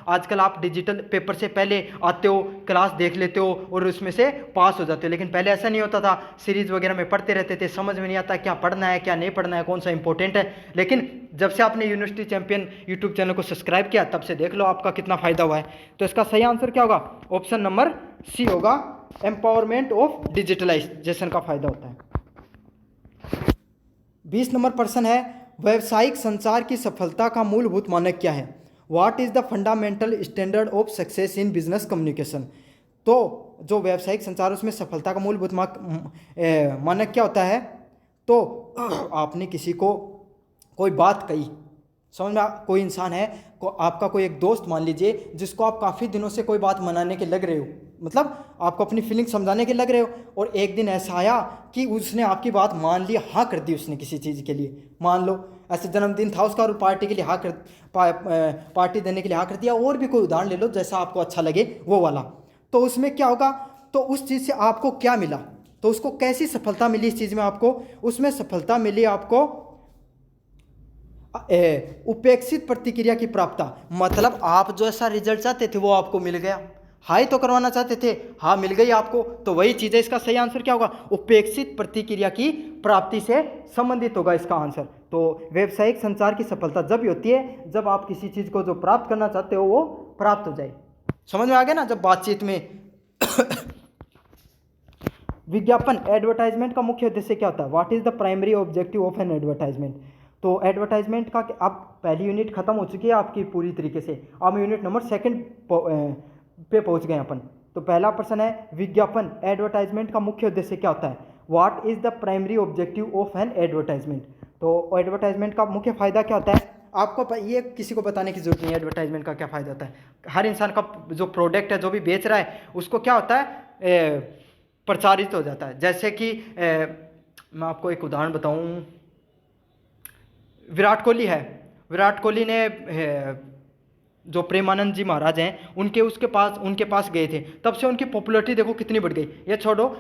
आजकल आप डिजिटल पेपर से पहले आते हो, क्लास देख लेते हो और उसमें से पास हो जाते हो। लेकिन पहले ऐसा नहीं होता था, सीरीज़ वगैरह में पढ़ते रहते थे, समझ में नहीं आता क्या पढ़ना है क्या नहीं पढ़ना है, कौन सा इंपॉर्टेंट है। लेकिन जब से आपने यूनिवर्सिटी चैंपियन यूट्यूब चैनल को सब्सक्राइब किया, तब से देख लो आपका कितना फायदा हुआ है। तो इसका सही आंसर क्या होगा? ऑप्शन नंबर सी होगा, एम्पावरमेंट ऑफ डिजिटलाइजेशन का फायदा होता है। 20 नंबर प्रश्न है, व्यावसायिक संचार की सफलता का मूलभूत मानक क्या है? What is the fundamental standard of success in business communication? तो जो व्यावसायिक संचार, उसमें सफलता का मूलभूत मानक क्या होता है? तो आपने किसी को कोई बात कही, समझ में, कोई इंसान है, आपका कोई एक दोस्त मान लीजिए, जिसको आप काफ़ी दिनों से कोई बात मनाने के लग रहे हो, मतलब आपको अपनी फीलिंग समझाने के लग रहे हो, और एक दिन ऐसा आया कि उसने आपकी बात मान ली, हाँ कर दी उसने किसी चीज़ के लिए। मान लो ऐसे जन्मदिन था उसका और पार्टी के लिए पार्टी देने के लिए हाँ कर दिया। और भी कोई उदाहरण ले लो जैसा आपको अच्छा लगे वो वाला। तो उसमें क्या होगा? तो उस चीज़ से आपको क्या मिला? तो उसको कैसी सफलता मिली इस चीज़ में? आपको उसमें सफलता मिली, आपको उपेक्षित प्रतिक्रिया की प्राप्तता, मतलब आप जो ऐसा रिजल्ट चाहते थे वो आपको मिल गया। हाई तो करवाना चाहते थे, हाँ मिल गई आपको, तो वही चीज़ है। इसका सही आंसर क्या होगा? उपेक्षित प्रतिक्रिया की प्राप्ति से संबंधित होगा इसका आंसर। तो व्यावसायिक संचार की सफलता जब भी होती है जब आप किसी चीज़ को जो प्राप्त करना चाहते हो वो प्राप्त हो जाए। समझ में आ गया ना? जब बातचीत में विज्ञापन, एडवर्टाइजमेंट का मुख्य उद्देश्य क्या होता है? What is the primary objective of an advertisement? तो एडवर्टाइजमेंट का, अब पहली यूनिट खत्म हो चुकी है आपकी पूरी तरीके से, अब यूनिट नंबर 2 पे पहुंच गए अपन। तो पहला प्रश्न है, विज्ञापन, एडवर्टाइजमेंट का मुख्य उद्देश्य क्या होता है? What is the primary objective of an advertisement? तो एडवर्टाइजमेंट का मुख्य फायदा क्या होता है? आपको ये किसी को बताने की जरूरत नहीं है एडवर्टाइजमेंट का क्या फ़ायदा होता है। हर इंसान का जो प्रोडक्ट है, जो भी बेच रहा है, उसको क्या होता है, प्रचारित हो जाता है। जैसे कि मैं आपको एक उदाहरण बताऊं, विराट कोहली है। विराट कोहली ने जो प्रेमानंद जी महाराज हैं उनके पास गए थे, तब से उनकी पॉपुलैरिटी देखो कितनी बढ़ गई। ये छोड़ो,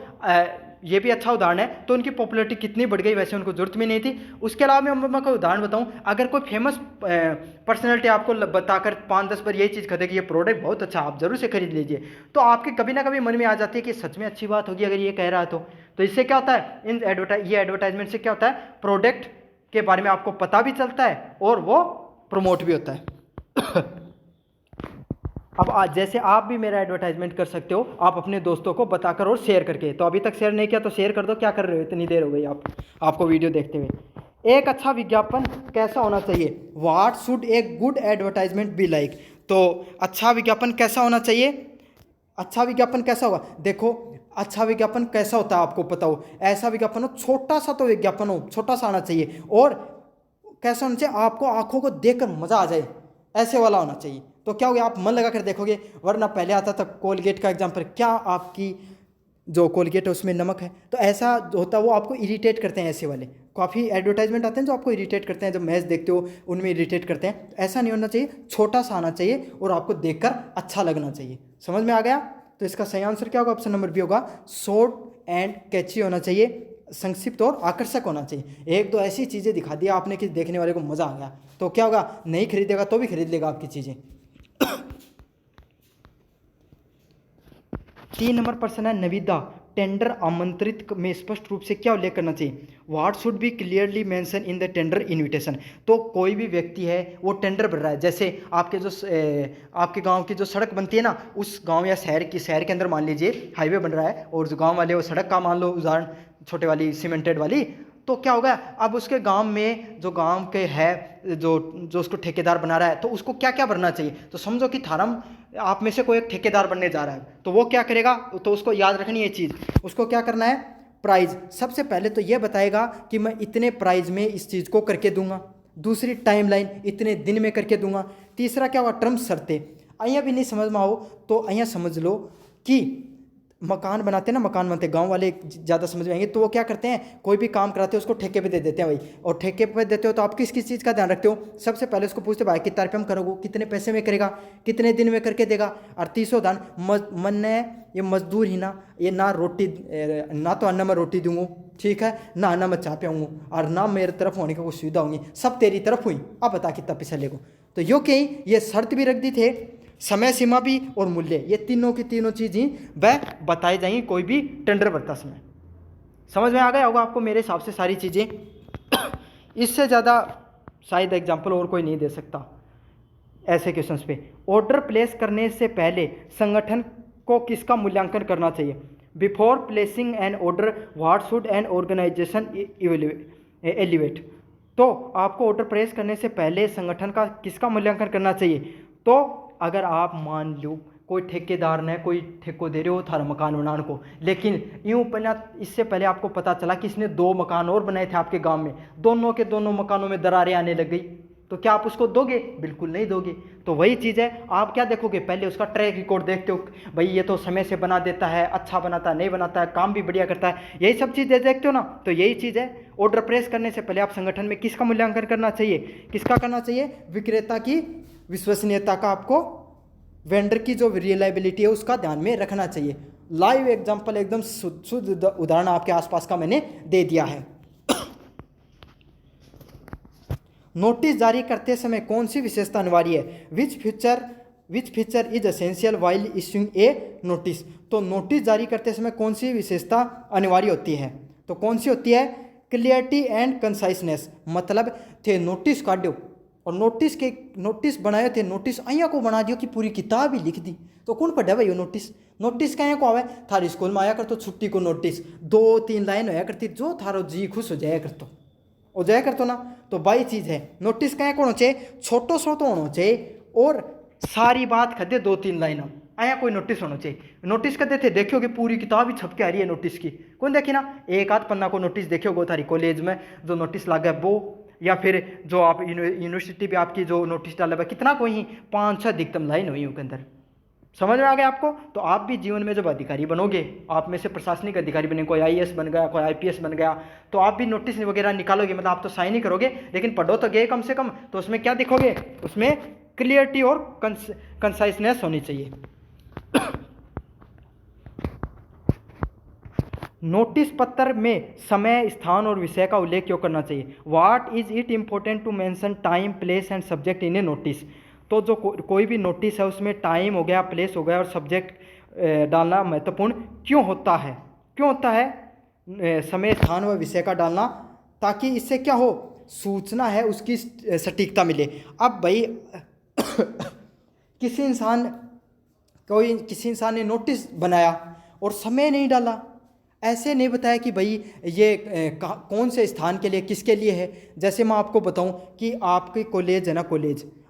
ये भी अच्छा उदाहरण है। तो उनकी पॉपुलैरिटी कितनी बढ़ गई, वैसे उनको जरूरत भी नहीं थी। उसके अलावा मैं कोई उदाहरण बताऊं, अगर कोई फेमस पर्सनैलिटी आपको बताकर 5-10 बार यही चीज़ कहते कि ये प्रोडक्ट बहुत अच्छा, आप जरूर से खरीद लीजिए, तो आपके कभी ना कभी मन में आ जाती है कि सच में अच्छी बात होगी अगर ये कह रहा है तो इससे क्या होता है, ये एडवर्टाइजमेंट से क्या होता है, प्रोडक्ट के बारे में आपको पता भी चलता है और वो प्रमोट भी होता है। अब आज जैसे आप भी मेरा एडवर्टाइजमेंट कर सकते हो, आप अपने दोस्तों को बताकर और शेयर करके। तो अभी तक शेयर नहीं किया तो शेयर कर दो, क्या कर रहे हो, इतनी देर हो गई आपको वीडियो देखते हुए। एक अच्छा विज्ञापन कैसा होना चाहिए, what should a good advertisement be like. तो अच्छा विज्ञापन कैसा होना चाहिए, अच्छा विज्ञापन कैसा होगा, देखो अच्छा विज्ञापन कैसा होता है आपको पता हो, ऐसा विज्ञापन हो, छोटा सा तो विज्ञापन हो, छोटा सा आना चाहिए, और कैसा होना चाहिए, आपको आंखों को देखकर मजा आ जाए, ऐसे वाला होना चाहिए। तो क्या हो गया, आप मन लगा कर देखोगे। वरना पहले आता था कोलगेट का एग्जाम्पल, क्या आपकी जो कोलगेट है उसमें नमक है, तो ऐसा होता है वो आपको इरिटेट करते हैं। ऐसे वाले काफ़ी एडवर्टाइजमेंट आते हैं जो आपको इरिटेट करते हैं, जब मैच देखते हो उनमें इरिटेट करते हैं। तो ऐसा नहीं होना चाहिए, छोटा सा आना चाहिए और आपको देखकर अच्छा लगना चाहिए। समझ में आ गया। तो इसका सही आंसर क्या होगा, ऑप्शन नंबर बी होगा। शॉर्ट एंड कैची होना चाहिए, संक्षिप्त और आकर्षक होना चाहिए। एक दो ऐसी चीज़ें दिखा दिया आपने कि देखने वाले को मज़ा आ गया, तो क्या होगा, नहीं खरीदेगा तो भी खरीद लेगा आपकी चीज़ें। 3 नंबर प्रश्न है, निविदा टेंडर आमंत्रित में स्पष्ट रूप से क्या उल्लेख करना चाहिए, what should be clearly mention in the tender invitation. तो कोई भी व्यक्ति है वो टेंडर भर रहा है, जैसे आपके गांव की जो सड़क बनती है ना, उस गांव या शहर के अंदर मान लीजिए हाईवे बन रहा है, और जो गांव वाले वो सड़क का मान लो उदाहरण, छोटे वाली सीमेंटेड वाली, तो क्या होगा, अब उसके गांव में जो गांव के है जो उसको ठेकेदार बना रहा है, तो उसको क्या क्या भरना चाहिए। तो समझो कि थारम आप में से कोई एक ठेकेदार बनने जा रहा है, तो वो क्या करेगा, तो उसको याद रखनी है चीज़, उसको क्या करना है, प्राइस। सबसे पहले तो ये बताएगा कि मैं इतने प्राइस में इस चीज़ को करके दूंगा। दूसरी टाइमलाइन, इतने दिन में करके दूंगा। तीसरा क्या हुआ, टर्म्स शर्तें। અહીંયા भी नहीं समझ में आओ तो અહીંયા समझ लो कि मकान बनाते हैं ना, मकान बनते, गांव वाले ज़्यादा समझ में आएंगे। तो वो क्या करते हैं, कोई भी काम कराते हैं उसको ठेके पे दे देते हैं भाई, और ठेके पे देते हो तो आप किस किस चीज़ का ध्यान रखते हो, सबसे पहले उसको पूछते भाई कितना रुपये में करोगे, कितने पैसे में करेगा, कितने दिन में करके देगा। और तीसरा दान मन ने ये मजदूर ही ना, ये ना रोटी, ना तो अन्ना मैं रोटी दूंगा, ठीक है, ना अन्ना मैं चाह पियाऊँगा, और ना मेरे तरफ होने की कोई सुविधा होंगी, सब तेरी तरफ हुई, अब बता कितना पैसा लेगो। तो यो कहीं ये शर्त भी रख दी थे, समय सीमा भी और मूल्य, ये तीनों की तीनों चीज़ ही वह बताई जाएंगी कोई भी टेंडर भरता समय। समझ में आ गया होगा आपको मेरे हिसाब से सारी चीज़ें। इससे ज़्यादा शायद एग्जाम्पल और कोई नहीं दे सकता ऐसे क्वेश्चंस पे। ऑर्डर प्लेस करने से पहले संगठन को किसका मूल्यांकन करना चाहिए, before placing an order what should an organization elevate. तो आपको ऑर्डर प्लेस करने से पहले संगठन का किसका मूल्यांकन करना चाहिए। तो अगर आप मान लो कोई ठेकेदार ने कोई ठेको दे रहे हो थारा मकान बनाने को, लेकिन यूँ पहले इससे पहले आपको पता चला कि इसने 2 मकान और बनाए थे आपके गांव में, दोनों के दोनों मकानों में दरारें आने लग गई, तो क्या आप उसको दोगे, बिल्कुल नहीं दोगे। तो वही चीज़ है, आप क्या देखोगे, पहले उसका ट्रैक रिकॉर्ड देखते हो, भाई ये तो समय से बना देता है, अच्छा बनाता है, नहीं बनाता है, काम भी बढ़िया करता है, यही सब चीज़ें देखते हो ना। तो यही चीज़ है, ऑर्डर प्लेस करने से पहले आप संगठन में किसका मूल्यांकन करना चाहिए, किसका करना चाहिए, विक्रेता की विश्वसनीयता का, आपको वेंडर की जो रिलायबिलिटी है उसका ध्यान में रखना चाहिए। लाइव एग्जांपल एकदम शुद्ध उदाहरण आपके आसपास का मैंने दे दिया है। नोटिस जारी करते समय कौन सी विशेषता अनिवार्य है, which feature is essential while issuing A notice. तो नोटिस जारी करते समय कौन सी विशेषता अनिवार्य होती है, तो कौन सी होती है, क्लियरिटी एंड कंसाइसनेस। मतलब थे नोटिस काटो और नोटिस बनाए थे, नोटिस અહીંયા को बना दियो कि पूरी किताब ही लिख दी, तो कौन पढ़े भाई नोटिस कहीं को आवे, थारी स्कूल में आया कर तो छुट्टी को नोटिस 2-3 लाइन होया करती, जो थारो जी खुश हो जाया करतो हो जाया करतो ना। तो बाई चीज़ है, नोटिस कहीं को होना चाहिए, छोटो छोटो होना चाहिए, और सारी बात खदे 2-3 लाइन आया कोई नोटिस होना चाहिए। नोटिस कर देते देखियो कि पूरी किताब ही छप के आ रही है नोटिस की, कौन देखी ना, एक आध पन्ना को नोटिस देखियो गो थारी कॉलेज में जो नोटिस लागे वो या फिर जो आप यूनिवर्सिटी पे आपकी जो नोटिस डाला हुआ कितना कोई ही 5-6 अधिकतम लाइन हुई उनके अंदर। समझ में आ गया आपको? तो आप भी जीवन में जब अधिकारी बनोगे, आप में से प्रशासनिक अधिकारी बने, कोई आईएएस बन गया, कोई आईपीएस बन गया, तो आप भी नोटिस वगैरह निकालोगे, मतलब आप तो साइन ही करोगे, लेकिन पढ़ो तो गए कम से कम। तो उसमें क्या देखोगे? उसमें क्लियरिटी और कंसाइसनेस होनी चाहिए। नोटिस पत्र में समय, स्थान और विषय का उल्लेख क्यों करना चाहिए? What is it important to mention time, place and subject in a notice? तो जो कोई भी नोटिस है उसमें टाइम हो गया, प्लेस हो गया और सब्जेक्ट डालना महत्वपूर्ण क्यों होता है? क्यों होता है समय, स्थान व विषय का डालना? ताकि इससे क्या हो, सूचना है उसकी सटीकता मिले। अब भाई किसी इंसान ने नोटिस बनाया और समय नहीं डाला, ऐसे नहीं बताया कि भाई ये कौन से स्थान के लिए, किसके लिए है। जैसे मैं आपको बताऊं कि आपकी कॉलेज है ना,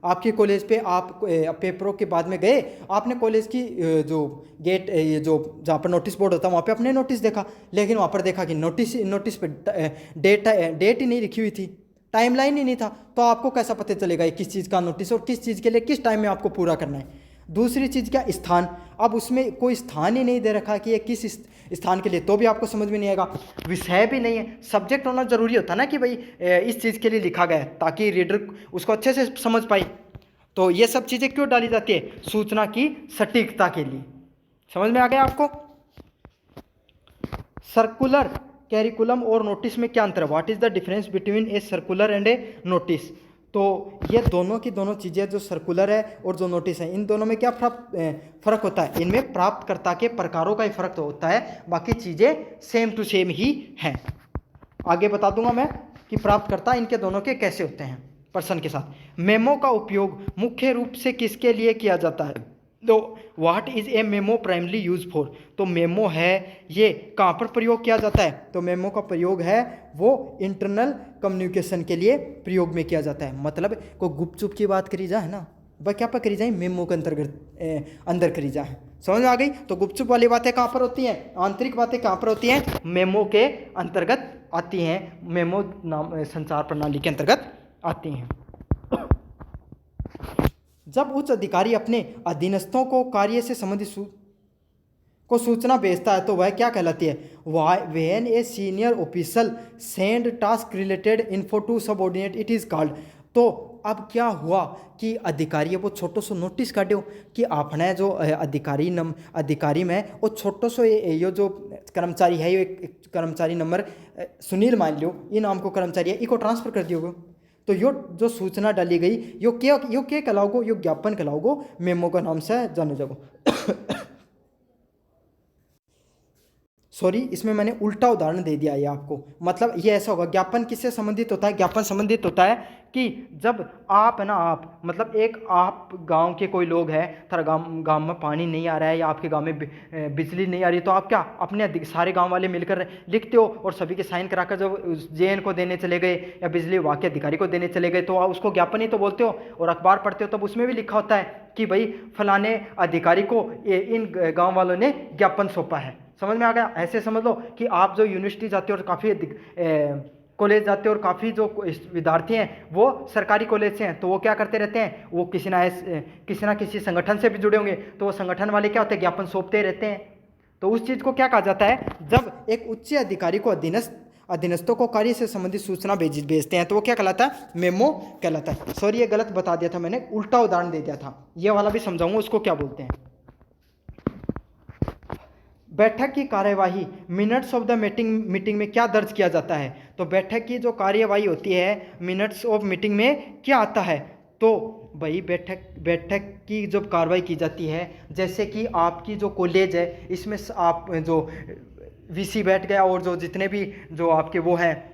आपकी कॉलेज पे आप पेपरों के बाद में गए, आपने कॉलेज की जो गेट, ये जो जहाँ पर नोटिस बोर्ड होता है वहाँ पे आपने नोटिस देखा, लेकिन वहाँ पर देखा कि नोटिस पे डेट ही नहीं लिखी हुई थी, टाइमलाइन ही नहीं था। तो आपको कैसा पता चलेगा ये किस चीज़ का नोटिस और किस चीज़ के लिए किस टाइम में आपको पूरा करना है? दूसरी चीज़ क्या, स्थान। अब उसमें कोई स्थान ही नहीं दे रखा कि ये किस स्थान के लिए, तो भी आपको समझ में नहीं आएगा। विषय भी नहीं है, सब्जेक्ट होना जरूरी होता ना कि भाई इस चीज़ के लिए लिखा गया है, ताकि रीडर उसको अच्छे से समझ पाए। तो ये सब चीज़ें क्यों डाली जाती है? सूचना की सटीकता के लिए। समझ में आ गया आपको? सर्कुलर, कैरिकुलम और नोटिस में क्या अंतर है? What is the difference between a circular and A notice? तो ये दोनों की दोनों चीज़ें, जो सर्कुलर है और जो नोटिस है, इन दोनों में क्या फ़र्क होता है? इनमें प्राप्तकर्ता के प्रकारों का ही फ़र्क होता है, बाकी चीज़ें सेम टू सेम ही हैं। आगे बता दूंगा मैं कि प्राप्तकर्ता इनके दोनों के कैसे होते हैं पर्सन के साथ। मेमो का उपयोग मुख्य रूप से किसके लिए किया जाता है? तो what is a memo primary use for? तो मेमो है ये कहाँ पर प्रयोग किया जाता है? तो मेमो का प्रयोग है वो इंटरनल कम्युनिकेशन के लिए प्रयोग में किया जाता है। मतलब को गुपचुप की बात करी जाए ना, वह क्या पर करी जाए? मेमो के अंदर करी जाए। समझ में आ गई? तो गुपचुप वाली बातें कहाँ पर होती हैं? आंतरिक बातें कहाँ पर होती हैं? मेमो के अंतर्गत आती हैं, मेमो नाम संचार प्रणाली के अंतर्गत आती हैं। जब उच्च अधिकारी अपने अधीनस्थों को कार्य से संबंधित सूचना भेजता है तो वह क्या कहलाती है? When a senior officer send task related info to subordinate it is called. तो अब क्या हुआ कि अधिकारी वो छोटो सो नोटिस काटो कि आपने जो अधिकारी में वो छोटो सो ये जो कर्मचारी है, ये एक कर्मचारी नंबर सुनील मान लो, ये नाम को कर्मचारी है, इसको ट्रांसफर कर दियोगे। तो यो जो सूचना डाली गई यो क्या कहलाओगो? यो ज्ञापन कहलाओगो, मेमो का नाम से जाने जाओ। सॉरी, इसमें मैंने उल्टा उदाहरण दे दिया ये आपको। मतलब ये ऐसा होगा, ज्ञापन किससे संबंधित होता है? ज्ञापन संबंधित होता है कि जब आप है ना, आप मतलब एक आप गांव के कोई लोग हैं, थारा गांव में पानी नहीं आ रहा है या आपके गांव में बिजली नहीं आ रही, तो आप क्या अपने सारे गांव वाले मिलकर लिखते हो और सभी के साइन कराकर जब जेएन को देने चले गए या बिजली विभाग के अधिकारी को देने चले गए तो आप उसको ज्ञापन ही तो बोलते हो। और अखबार पढ़ते हो तब उसमें भी लिखा होता है कि भाई फलाने अधिकारी को इन गाँव वालों ने ज्ञापन सौंपा है। समझ में आ गया? ऐसे समझ लो कि आप जो यूनिवर्सिटी जाते हो और काफ़ी कॉलेज जाते हो और काफ़ी जो विद्यार्थी हैं वो सरकारी कॉलेज से हैं, तो वो क्या करते रहते हैं? वो किसी ना किसी संगठन से भी जुड़े होंगे, तो वो संगठन वाले क्या होते हैं? ज्ञापन सौंपते रहते हैं। तो उस चीज़ को क्या कहा जाता है? जब एक उच्च अधिकारी को अधीनस्थों को कार्य से संबंधित सूचना भेजते हैं तो वो क्या कहलाता है? मेमो कहलाता है। सॉरी, ये गलत बता दिया था मैंने, उल्टा उदाहरण दे दिया था। ये वाला भी समझाऊंगा उसको क्या बोलते हैं। बैठक की कार्यवाही, मिनट्स ऑफ द मीटिंग में क्या दर्ज किया जाता है? तो बैठक की जो कार्यवाही होती है, मिनट्स ऑफ मीटिंग में क्या आता है? तो भाई बैठक की जब कार्रवाई की जाती है, जैसे कि आपकी जो कॉलेज है इसमें आप जो वीसी बैठ गया और जो जितने भी जो आपके वो हैं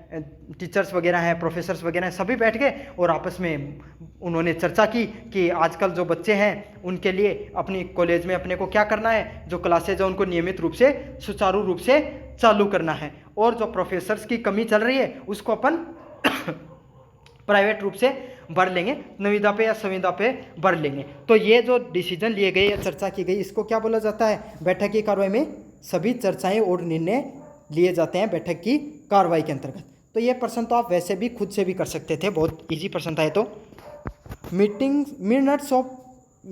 टीचर्स वगैरह हैं, प्रोफेसर्स वगैरह हैं, सभी बैठ गए और आपस में उन्होंने चर्चा की कि आजकल जो बच्चे हैं उनके लिए अपनी कॉलेज में अपने को क्या करना है, जो क्लासेज है उनको नियमित रूप से सुचारू रूप से चालू करना है, और जो प्रोफेसर्स की कमी चल रही है उसको अपन प्राइवेट रूप से भर लेंगे, निविदा पे या संविदा पे भर लेंगे। तो ये जो डिसीजन लिए गए या चर्चा की गई, इसको क्या बोला जाता है? बैठक की कार्रवाई में सभी चर्चाएं और निर्णय लिए जाते हैं बैठक की कार्रवाई के अंतर्गत। तो ये प्रश्न तो आप वैसे भी खुद से भी कर सकते थे, बहुत इजी प्रश्न था ये तो। मिनट्स ऑफ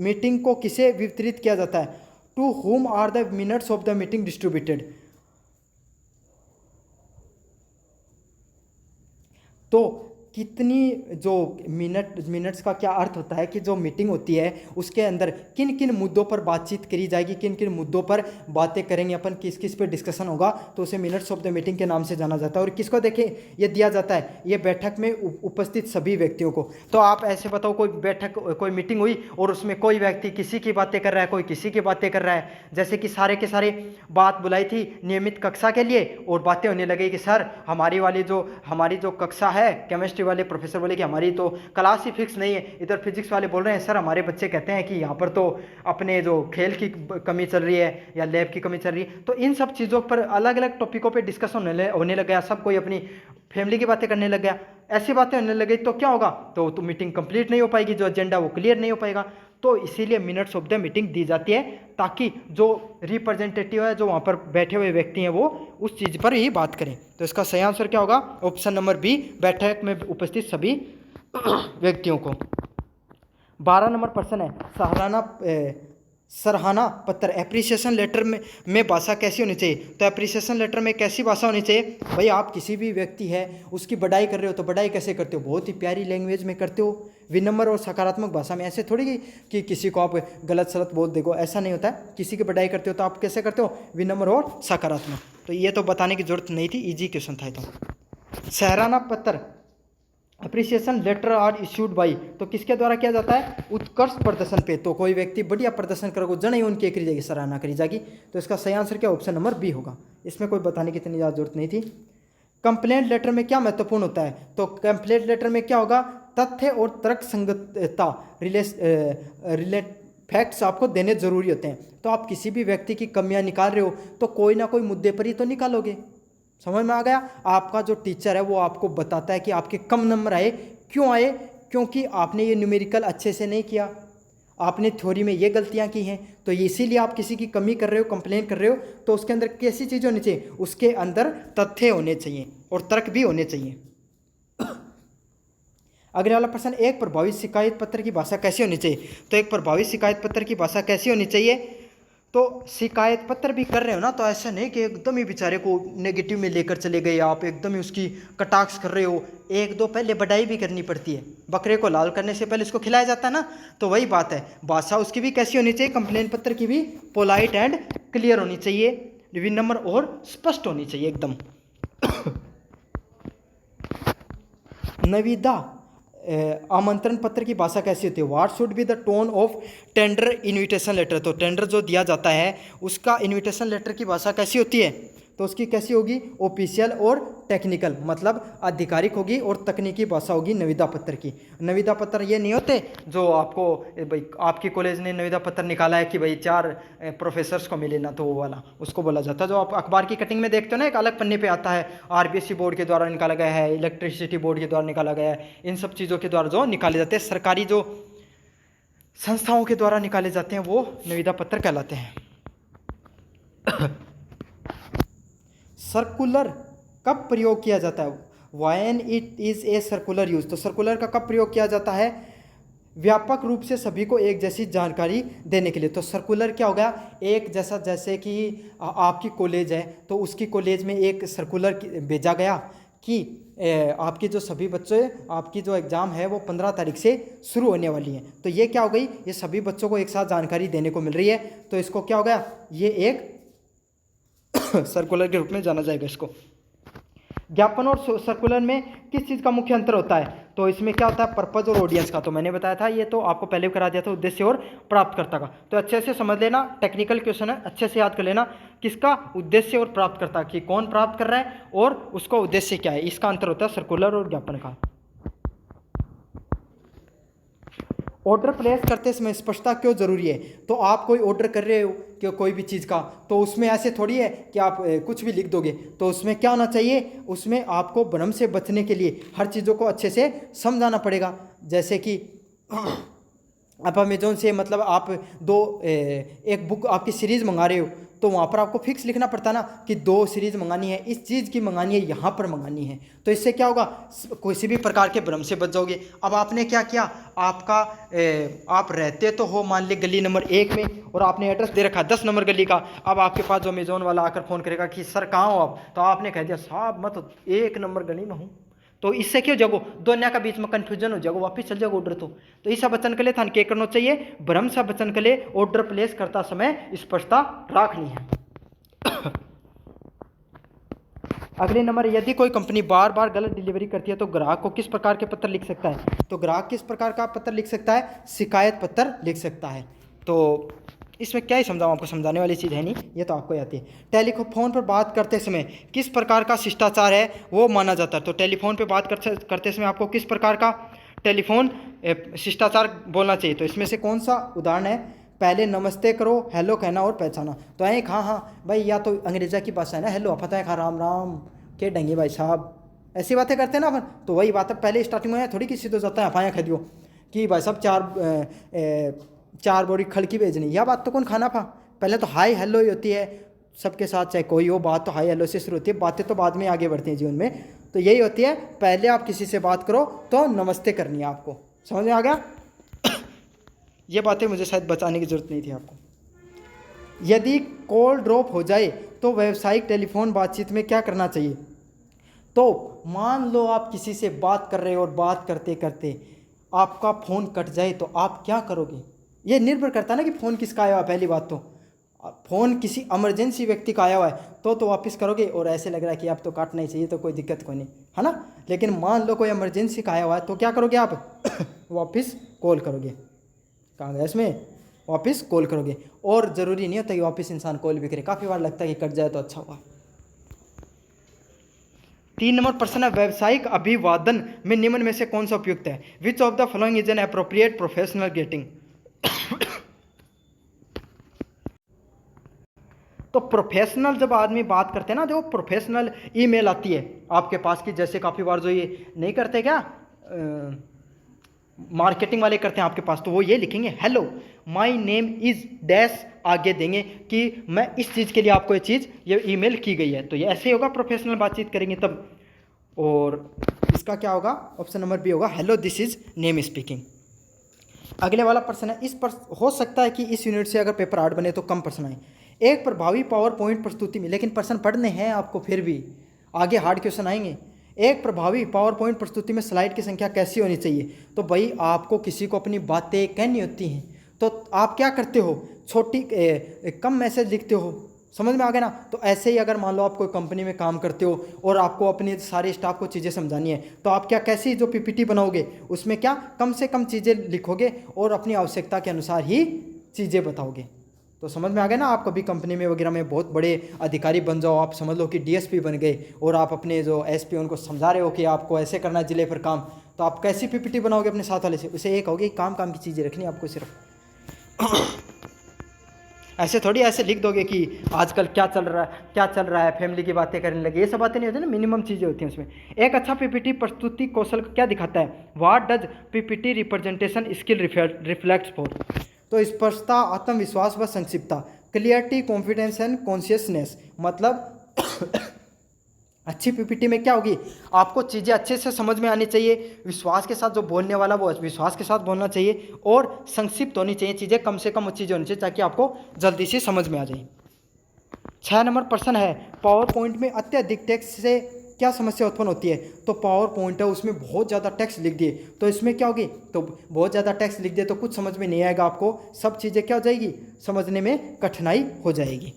मीटिंग को किसे वितरित किया जाता है? To whom are the minutes of the meeting distributed? तो कितनी जो मिनट्स का क्या अर्थ होता है कि जो मीटिंग होती है उसके अंदर किन किन मुद्दों पर बातचीत करी जाएगी, किन किन मुद्दों पर बातें करेंगे अपन, किस किस पे डिस्कशन होगा, तो उसे मिनट्स ऑफ द मीटिंग के नाम से जाना जाता है। और किसको देखें ये दिया जाता है, ये बैठक में उपस्थित सभी व्यक्तियों को। तो आप ऐसे बताओ कोई बैठक, कोई मीटिंग हुई और उसमें कोई व्यक्ति किसी की बातें कर रहा है, कोई किसी की बातें कर रहा है, जैसे कि सारे के सारे बात बुलाई थी नियमित कक्षा के लिए और बातें होने लगी कि सर हमारी जो कक्षा है, केमिस्ट्री वाले प्रोफेसर बोले कि हमारी तो क्लास ही फिक्स नहीं है। इधर फिजिक्स वाले बोल रहे हैं सर हमारे बच्चे कहते हैं कि यहाँ पर तो अपने जो खेल की कमी चल रही है या लैब की कमी चल रही है। तो इन सब चीज़ों पर अलग अलग टॉपिकों पे डिस्कशन होने लग गया, सब कोई अपनी फैमिली की बातें करने लग गया। ऐसी बातें होने लगी तो क्या होगा, तो मीटिंग कंप्लीट नहीं हो पाएगी, जो एजेंडा वो क्लियर नहीं हो पाएगा। तो इसीलिए मिनट्स ऑफ द मीटिंग दी जाती है ताकि जो रिप्रेजेंटेटिव है, जो वहाँ पर बैठे हुए व्यक्ति हैं, वो उस चीज़ पर ही बात करें। तो इसका सही आंसर क्या होगा? ऑप्शन नंबर बी, बैठक में उपस्थित सभी व्यक्तियों को। 12 नंबर प्रश्न है सराहना पत्र, एप्रिसिएशन लेटर में भाषा कैसी होनी चाहिए? तो एप्रिसिएशन लेटर में कैसी भाषा होनी चाहिए? भाई आप किसी भी व्यक्ति है उसकी बड़ाई कर रहे हो तो बड़ाई कैसे करते हो? बहुत ही प्यारी लैंग्वेज में करते हो, विनम्र और सकारात्मक भाषा में। ऐसे थोड़ी कि किसी को आप गलत सलत बोल देखो, ऐसा नहीं होता है। किसी की बड़ाई करते हो तो आप कैसे करते हो? विनम्र और सकारात्मक। तो ये तो बताने की जरूरत नहीं थी, ईजी क्वेश्चन था ये तो। सराहना पत्र, appreciation letter are issued by, तो किसके द्वारा किया जाता है? उत्कृष्ट प्रदर्शन पे। तो कोई व्यक्ति बढ़िया प्रदर्शन करेगा, जन ही उनकी करी जाएगी, सराहना करी जाएगी। तो इसका सही आंसर क्या? ऑप्शन नंबर बी होगा। इसमें कोई बताने की इतनी ज़्यादा जरूरत नहीं थी। कंप्लेंट लेटर में क्या महत्वपूर्ण होता है? तो कंप्लेंट लेटर में क्या होगा? तथ्य और तर्क संगतता, रिलेट फैक्ट्स आपको देने जरूरी होते हैं। तो आप किसी भी व्यक्ति की कमियां निकाल रहे हो तो कोई ना कोई मुद्दे पर ही तो निकालोगे। समझ में आ गया? आपका जो टीचर है वो आपको बताता है कि आपके कम नंबर आए, क्यों आए? क्योंकि आपने ये न्यूमेरिकल अच्छे से नहीं किया, आपने थ्योरी में ये गलतियां की हैं। तो इसीलिए आप किसी की कमी कर रहे हो, कंप्लेन कर रहे हो, तो उसके अंदर कैसी चीज़ होनी चाहिए? उसके अंदर तथ्य होने चाहिए और तर्क भी होने चाहिए। अगले वाला प्रश्न, एक प्रभावित शिकायत पत्र की भाषा कैसी होनी चाहिए? तो एक प्रभावित शिकायत पत्र की भाषा कैसी होनी चाहिए? तो शिकायत पत्र भी कर रहे हो ना, तो ऐसा नहीं कि एकदम ही बेचारे को नेगेटिव में लेकर चले गए, आप एकदम ही उसकी कटाक्ष कर रहे हो। एक दो पहले बढ़ाई भी करनी पड़ती है। बकरे को लाल करने से पहले उसको खिलाया जाता है ना, तो वही बात है। भाषा उसकी भी कैसी होनी चाहिए? कंप्लेन पत्र की भी पोलाइट एंड क्लियर होनी चाहिए, विनम्र और स्पष्ट होनी चाहिए एकदम। निविदा आमंत्रण पत्र की भाषा कैसी होती है? What should be the tone of tender invitation letter? तो टेंडर जो दिया जाता है उसका इनविटेशन लेटर की भाषा कैसी होती है? तो उसकी कैसी होगी? ऑफिशियल और टेक्निकल, मतलब आधिकारिक होगी और तकनीकी भाषा होगी निविदा पत्र की। निविदा पत्र ये नहीं होते जो आपको भाई आपकी कॉलेज ने निविदा पत्र निकाला है कि भाई 4 प्रोफेसर्स को मिले ना, तो वो वाला उसको बोला जाता है। जो आप अखबार की कटिंग में देखते हो ना, एक अलग पन्ने पे आता है, आरबीएससी बोर्ड के द्वारा निकाला गया है, इलेक्ट्रिसिटी बोर्ड के द्वारा निकाला गया है, इन सब चीज़ों के द्वारा जो निकाले जाते हैं, सरकारी जो संस्थाओं के द्वारा निकाले जाते हैं, वो निविदा पत्र कहलाते हैं। सर्कुलर कब प्रयोग किया जाता है? When it is a circular use. तो सर्कुलर का कब प्रयोग किया जाता है? व्यापक रूप से सभी को एक जैसी जानकारी देने के लिए। तो सर्कुलर क्या हो गया? एक जैसा, जैसे कि आपकी कॉलेज है तो उसकी कॉलेज में एक सर्कुलर भेजा गया कि आपके जो सभी बच्चे, आपकी जो एग्ज़ाम है वो 15 तारीख से शुरू होने वाली है। तो ये क्या हो गई? ये सभी बच्चों को एक साथ जानकारी देने को मिल रही है, तो इसको क्या हो गया? ये एक सर्कुलर के रूप में जाना जाएगा इसको। ज्ञापन और सर्कुलर में किस चीज़ का मुख्य अंतर होता है? तो इसमें क्या होता है? पर्पज और ऑडियंस का। तो मैंने बताया था, ये तो आपको पहले भी करा दिया था, उद्देश्य और प्राप्तकर्ता का। तो अच्छे से समझ लेना, टेक्निकल क्वेश्चन है, अच्छे से याद कर लेना। किसका? उद्देश्य और प्राप्तकर्ता, कि कौन प्राप्त कर रहा है और उसका उद्देश्य क्या है, इसका अंतर होता है सर्कुलर और ज्ञापन का। ऑर्डर प्लेस करते समय स्पष्टता क्यों जरूरी है? तो आप कोई ऑर्डर कर रहे हो कि कोई भी चीज़ का, तो उसमें ऐसे थोड़ी है कि आप कुछ भी लिख दोगे। तो उसमें क्या होना चाहिए? उसमें आपको भ्रम से बचने के लिए हर चीज़ों को अच्छे से समझाना पड़ेगा। जैसे कि आप अमेजोन से, मतलब आप एक बुक आपकी सीरीज़ मंगा रहे हो, तो वहाँ पर आपको फिक्स लिखना पड़ता है ना कि 2 सीरीज़ मंगानी है, इस चीज़ की मंगानी है, यहाँ पर मंगानी है। तो इससे क्या होगा, किसी भी प्रकार के भ्रम से बच जाओगे। अब आपने क्या किया, आपका आप रहते तो हो मान ली गली नंबर 1 में, और आपने एड्रेस दे रखा 10 नंबर गली का। अब आपके पास जो अमेजोन वाला आकर फ़ोन करेगा कि सर कहाँ हो आप, तो आपने कह दिया साहब मैं तो 1 नंबर गली में हूँ। तो इससे क्यों जगो दोनों का बीच में कंफ्यूजन हो जाएगा, वापिस चल जाएगा ऑर्डर। तो इससे बचन के लिए थान क्या करना चाहिए, भ्रम से बचन के लिए ऑर्डर प्लेस करता समय स्पष्टता रखनी है। अगले नंबर, यदि कोई कंपनी बार बार गलत डिलीवरी करती है तो ग्राहक को किस प्रकार के पत्र लिख सकता है। तो ग्राहक किस प्रकार का पत्र लिख सकता है, शिकायत पत्र लिख सकता है। तो इसमें क्या ही समझाऊँ आपको, समझाने वाली चीज़ है नहीं, ये तो आपको आती है। टेलीफोन पर बात करते समय किस प्रकार का शिष्टाचार है वो माना जाता है। तो टेलीफोन पर बात करते समय आपको किस प्रकार का टेलीफोन शिष्टाचार बोलना चाहिए। तो इसमें से कौन सा उदाहरण है, पहले नमस्ते करो, हेलो कहना और पहचाना। तो एक हाँ भाई, या तो अंग्रेजा की भाषा है ना, हेलो पता है, हाँ राम राम के डंगे भाई साहब, ऐसी बातें करते हैं ना अपन। तो वही बात है, पहले स्टार्टिंग में थोड़ी किसी तो जाता है अफाया खा दियो कि भाई साहब 4 बोरी खल की भेजनी, यह बात तो कौन खाना था। पहले तो हाय हेलो ही होती है सबके साथ, चाहे कोई हो, बात तो हाय हेलो से शुरू होती है, बातें तो बाद में आगे बढ़ती हैं जीवन में। तो यही होती है, पहले आप किसी से बात करो तो नमस्ते करनी है आपको। समझ में आ गया। ये बातें मुझे शायद बताने की जरूरत नहीं थी आपको। यदि कॉल ड्रॉप हो जाए तो व्यावसायिक टेलीफोन बातचीत में क्या करना चाहिए। तो मान लो आप किसी से बात कर रहे हो और बात करते करते आपका फ़ोन कट जाए तो आप क्या करोगे। ये निर्भर करता है ना कि फ़ोन किसका आया हुआ है। पहली बात तो फ़ोन किसी इमरजेंसी व्यक्ति का आया हुआ है तो वापस करोगे, और ऐसे लग रहा है कि आप तो काटना ही चाहिए तो कोई दिक्कत कोई नहीं है ना। लेकिन मान लो कोई इमरजेंसी का आया हुआ है तो क्या करोगे आप वापस कॉल करोगे। कहाँ गया इसमें, वापस कॉल करोगे। और ज़रूरी नहीं होता कि वापस इंसान कॉल भी करे, काफ़ी बार लगता है कि कट जाए तो अच्छा हुआ। 3 नंबर प्रश्न है, व्यावसायिक अभिवादन में निम्न में से कौन सा उपयुक्त है। Which of the following is an appropriate professional greeting. तो प्रोफेशनल जब आदमी बात करते हैं ना, जो प्रोफेशनल ईमेल आती है आपके पास की, जैसे काफ़ी बार जो ये नहीं करते क्या मार्केटिंग वाले करते हैं आपके पास, तो वो ये लिखेंगे hello my name is dash, आगे देंगे कि मैं इस चीज़ के लिए आपको ये चीज़ ये ईमेल की गई है। तो ये ऐसे ही होगा, प्रोफेशनल बातचीत करेंगे तब। और इसका क्या होगा, ऑप्शन नंबर बी होगा, hello this is name speaking. अगले वाला प्रश्न है, इस पर हो सकता है कि इस यूनिट से अगर पेपर 8 बने तो कम प्रश्न आए। एक प्रभावी पावर पॉइंट प्रस्तुति में, लेकिन प्रश्न पढ़ने हैं आपको, फिर भी आगे हार्ड क्वेश्चन आएंगे। एक प्रभावी पावर पॉइंट प्रस्तुति में स्लाइड की संख्या कैसी होनी चाहिए। तो भाई आपको किसी को अपनी बातें कहनी होती हैं तो आप क्या करते हो, छोटी कम मैसेज लिखते हो। समझ में आ गया ना। तो ऐसे ही अगर मान लो आप कोई कंपनी में काम करते हो और आपको अपने सारे स्टाफ को चीज़ें समझानी है, तो आप क्या कैसी जो पीपीटी बनाओगे उसमें क्या कम से कम चीज़ें लिखोगे और अपनी आवश्यकता के अनुसार ही चीज़ें बताओगे। तो समझ में आ गया ना। आप कभी कंपनी में वगैरह में बहुत बड़े अधिकारी बन जाओ, आप समझ लो कि डीएसपी बन गए और आप अपने जो एसपी उनको समझा रहे हो कि आपको ऐसे करना है जिले पर काम, तो आप कैसी पीपीटी बनाओगे अपने साथ वाले से। उसे एक होगी काम की चीज़ें रखनी आपको सिर्फ। ऐसे थोड़ी ऐसे लिख दोगे कि आजकल क्या चल रहा है, फैमिली की बातें करने लगे, ये सब बातें नहीं होती ना, मिनिमम चीज़ें होती हैं उसमें। एक अच्छा पीपीटी प्रस्तुति कौशल क्या दिखाता है। What does PPT representation skill reflects for. तो स्पष्टता, आत्मविश्वास व संक्षिप्तता, क्लियरिटी, कॉन्फिडेंस एंड कॉन्शियसनेस। मतलब अच्छी पीपीटी में क्या होगी, आपको चीज़ें अच्छे से समझ में आनी चाहिए, विश्वास के साथ जो बोलने वाला वो विश्वास के साथ बोलना चाहिए, और संक्षिप्त होनी चाहिए चीज़ें, कम से कम चीज़ें होनी चाहिए ताकि आपको जल्दी से समझ में आ जाए। 6 नंबर प्रश्न है, पावर पॉइंट में अत्यधिक टेक्स्ट से क्या समस्या उत्पन्न होती है। तो पावर पॉइंट है उसमें बहुत ज़्यादा टेक्स्ट लिख दिए तो इसमें क्या होगी, तो बहुत ज़्यादा टेक्स्ट लिख दिए तो कुछ समझ में नहीं आएगा आपको, सब चीज़ें क्या हो जाएगी, समझने में कठिनाई हो जाएगी।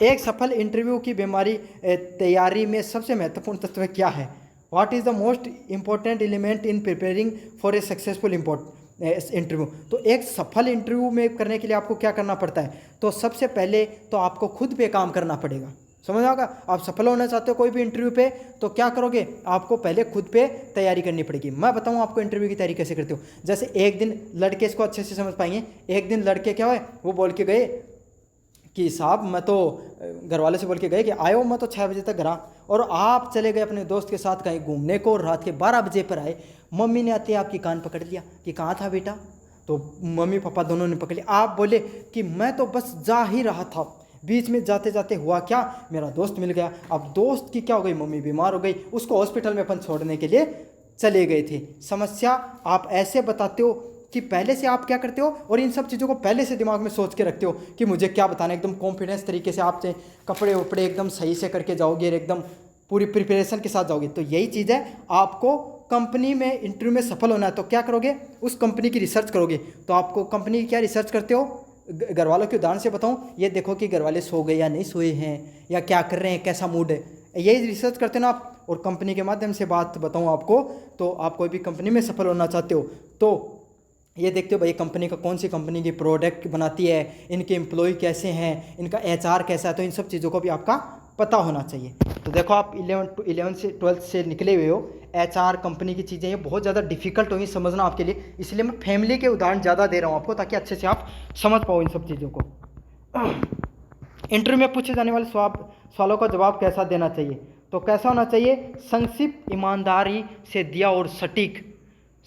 एक सफल इंटरव्यू की बीमारी तैयारी में सबसे महत्वपूर्ण तत्व क्या है। What is the most important element in preparing for a successful interview. तो एक सफल इंटरव्यू में करने के लिए आपको क्या करना पड़ता है। तो सबसे पहले तो आपको खुद पे काम करना पड़ेगा। समझ आएगा। आप सफल होना चाहते हो कोई भी इंटरव्यू पे तो क्या करोगे, आपको पहले खुद पे तैयारी करनी पड़ेगी। मैं बताऊँ आपको इंटरव्यू की तैयारी कैसे करते हो। जैसे एक दिन लड़के इसको अच्छे से समझ पाएंगे, एक दिन लड़के क्या हुए, वो बोल के गए कि साहब मैं तो घर वाले से बोल के गए कि आयो मैं तो 6 बजे तक घर आ, और आप चले गए अपने दोस्त के साथ कहीं घूमने को, रात के 12 बजे पर आए। मम्मी ने आते आपकी कान पकड़ लिया कि कहाँ था बेटा, तो मम्मी पापा दोनों ने पकड़ लिया। आप बोले कि मैं तो बस जा ही रहा था, बीच में जाते जाते हुआ क्या, मेरा दोस्त मिल गया। अब दोस्त की क्या हो गई, मम्मी बीमार हो गई, उसको हॉस्पिटल में अपन छोड़ने के लिए चले गए थे। समस्या आप ऐसे बताते हो कि पहले से आप क्या करते हो और इन सब चीज़ों को पहले से दिमाग में सोच के रखते हो कि मुझे क्या बताना है। एकदम कॉन्फिडेंस तरीके से आप कपड़े वपड़े एकदम सही से करके जाओगे, एकदम पूरी प्रिपरेशन के साथ जाओगे। तो यही चीज़ है, आपको कंपनी में इंटरव्यू में सफल होना है तो क्या करोगे, उस कंपनी की रिसर्च करोगे। तो आपको कंपनी की क्या रिसर्च करते हो, घर वालों के उदाहरण से बताऊं, ये देखो कि घर वाले सो गए या नहीं सोए हैं, या क्या कर रहे हैं, कैसा मूड है, यही रिसर्च करते हो ना आप। और कंपनी के माध्यम से बात बताऊं आपको, तो आप कोई भी कंपनी में सफल होना चाहते हो तो ये देखते हो भाई कंपनी का, कौन सी कंपनी की प्रोडक्ट बनाती है, इनके एम्प्लॉय कैसे हैं, इनका एचआर कैसा है, तो इन सब चीज़ों को भी आपका पता होना चाहिए। तो देखो आप 11 से 12 से निकले हुए हो, एचआर कंपनी की चीज़ें ये बहुत ज़्यादा डिफिकल्ट होंगी समझना आपके लिए, इसलिए मैं फैमिली के उदाहरण ज़्यादा दे रहा हूँ आपको, ताकि अच्छे से आप समझ पाओ इन सब चीज़ों को। इंटरव्यू में पूछे जाने वाले सवालों का जवाब कैसा देना चाहिए, तो कैसा होना चाहिए, संक्षिप्त, ईमानदारी से दिया और सटीक।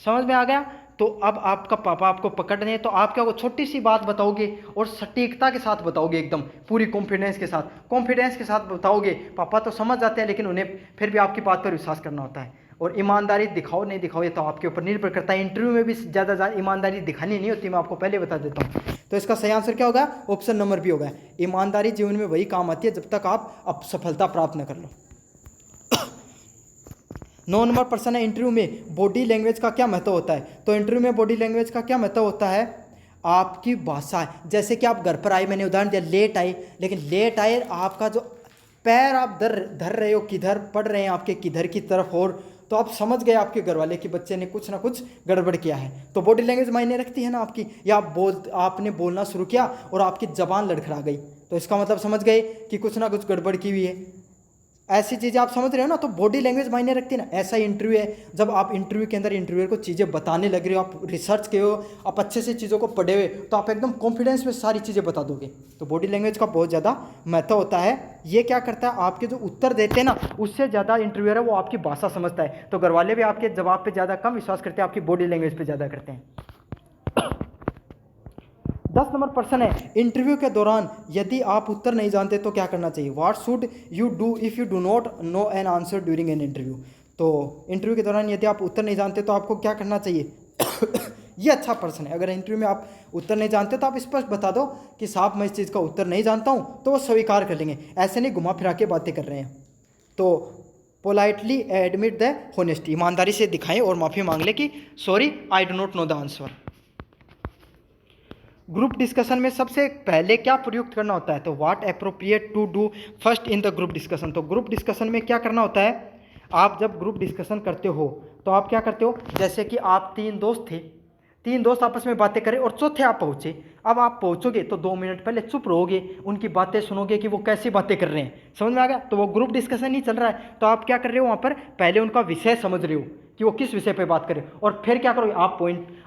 समझ में आ गया। तो अब आपका पापा आपको पकड़ रहे हैं तो आप क्या होगा, छोटी सी बात बताओगे और सटीकता के साथ बताओगे, एकदम पूरी कॉन्फिडेंस के साथ बताओगे। पापा तो समझ जाते हैं लेकिन उन्हें फिर भी आपकी बात पर विश्वास करना होता है। और ईमानदारी दिखाओ नहीं दिखाओ ये तो आपके ऊपर निर्भर करता है। इंटरव्यू में भी ज़्यादा ईमानदारी दिखानी नहीं होती, मैं आपको पहले बता देता हूँ। तो इसका सही आंसर क्या होगा, ऑप्शन नंबर बी होगा। ईमानदारी जीवन में वही काम आती है जब तक आप सफलता प्राप्त न कर लो। 9 नंबर प्रश्न है, इंटरव्यू में बॉडी लैंग्वेज का क्या महत्व होता है। तो इंटरव्यू में बॉडी लैंग्वेज का क्या महत्व होता है, आपकी भाषा। जैसे कि आप घर पर आए, मैंने उदाहरण दिया लेट आए, लेकिन लेट आए आपका जो पैर आप धर रहे हो, किधर पड़ रहे हैं आपके, किधर की तरफ, और तो आप समझ गए आपके घर वाले कि बच्चे ने कुछ ना कुछ गड़बड़ किया है। तो बॉडी लैंग्वेज मायने रखती है ना आपकी। या आपने बोलना शुरू किया और आपकी जबान लड़खड़ा गई, तो इसका मतलब समझ गए कि कुछ ना कुछ गड़बड़ की हुई है। ऐसी चीज़ें आप समझ रहे हो ना, तो बॉडी लैंग्वेज मायने रखती है ना। ऐसा इंटरव्यू है, जब आप इंटरव्यू के अंदर इंटरव्यूअर को चीज़ें बताने लग रहे हो, आप रिसर्च के हो, आप अच्छे से चीज़ों को पढ़े हुए, तो आप एकदम कॉन्फिडेंस में सारी चीज़ें बता दोगे। तो बॉडी लैंग्वेज का बहुत ज़्यादा महत्व होता है। ये क्या करता है, आपके जो उत्तर देते हैं ना, उससे ज़्यादा इंटरव्यूअर है वो आपकी भाषा समझता है। तो घर वाले भी आपके जवाब पर ज़्यादा कम विश्वास करते हैं, आपकी बॉडी लैंग्वेज पर ज़्यादा करते हैं। 10 नंबर प्रश्न है, इंटरव्यू के दौरान यदि आप उत्तर नहीं जानते तो क्या करना चाहिए। What should you do if you do not no an answer during an interview. तो इंटरव्यू के दौरान यदि आप उत्तर नहीं जानते तो आपको क्या करना चाहिए। ये अच्छा प्रश्न है। अगर इंटरव्यू में आप उत्तर नहीं जानते तो आप स्पष्ट बता दो कि साहब मैं इस चीज़ का उत्तर नहीं जानता हूँ, तो वो स्वीकार कर लेंगे। ऐसे नहीं घुमा फिरा के बातें कर रहे हैं। तो पोलाइटली एडमिट द होनेस्टी, ईमानदारी से दिखाएं और माफ़ी मांग ले कि sorry I do not know the answer. Group discussion में सबसे पहले क्या प्रयुक्त करना होता है, तो what appropriate to do first in the group discussion. तो ग्रुप डिस्कशन में क्या करना होता है, आप जब ग्रुप डिस्कशन करते हो तो आप क्या करते हो, जैसे कि आप 3 दोस्त थे, 3 दोस्त आपस में बातें करें और चौथे आप पहुँचे। अब आप पहुँचोगे तो 2 मिनट पहले चुप रहोगे, उनकी बातें सुनोगे कि वो कैसी बातें कर रहे हैं। समझ में आ गया। तो वो ग्रुप डिस्कशन नहीं चल रहा है, तो आप क्या कर रहे हो, वहाँ पर पहले उनका विषय समझ रहे हो कि वो किस विषय पे बात करें, और फिर क्या करोगे,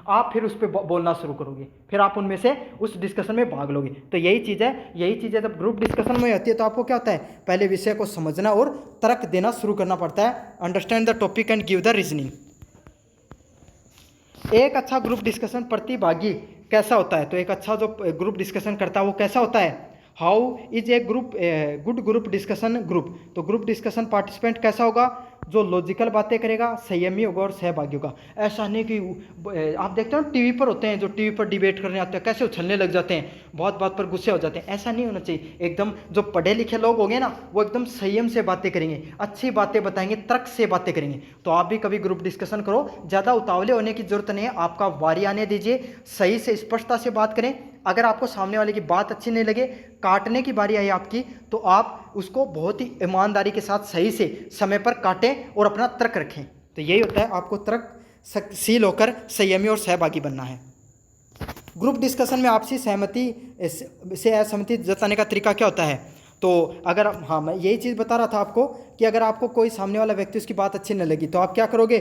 आप फिर उस पर बोलना शुरू करोगे, फिर आप उनमें से उस डिस्कशन में भाग लोगे। तो यही चीज़ है जब ग्रुप डिस्कशन में होती है तो आपको क्या होता है, पहले विषय को समझना और तर्क देना शुरू करना पड़ता है। Understand the topic and give the reasoning. एक अच्छा ग्रुप डिस्कशन प्रतिभागी कैसा होता है, तो एक अच्छा जो ग्रुप डिस्कशन करता है वो कैसा होता है। How is a good group discussion group. तो ग्रुप डिस्कशन पार्टिसिपेंट कैसा होगा, जो लॉजिकल बातें करेगा, संयमी होगा और सहभागी होगा। ऐसा नहीं कि आप देखते हो टीवी पर होते हैं जो टीवी पर डिबेट करने आते हैं, कैसे उछलने लग जाते हैं, बहुत बात पर गुस्से हो जाते हैं। ऐसा नहीं होना चाहिए। एकदम जो पढ़े लिखे लोग होंगे ना, वो एकदम संयम से बातें करेंगे, अच्छी बातें बताएंगे, तर्क से बातें करेंगे। तो आप भी कभी ग्रुप डिस्कशन करो, ज़्यादा उतावले होने की जरूरत नहीं है, आपका बारी आने दीजिए, सही से स्पष्टता से बात करें। अगर आपको सामने वाले की बात अच्छी नहीं लगे, काटने की बारी आई आपकी, तो आप उसको बहुत ही ईमानदारी के साथ सही से समय पर काटें और अपना तर्क रखें। तो यही होता है, आपको तर्कशील होकर संयमी और सहभागी बनना है। ग्रुप डिस्कशन में आपसी सहमति से असहमति जताने का तरीका क्या होता है। तो अगर मैं यही चीज़ बता रहा था आपको कि अगर आपको कोई सामने वाला व्यक्ति उसकी बात अच्छी न लगी तो आप क्या करोगे,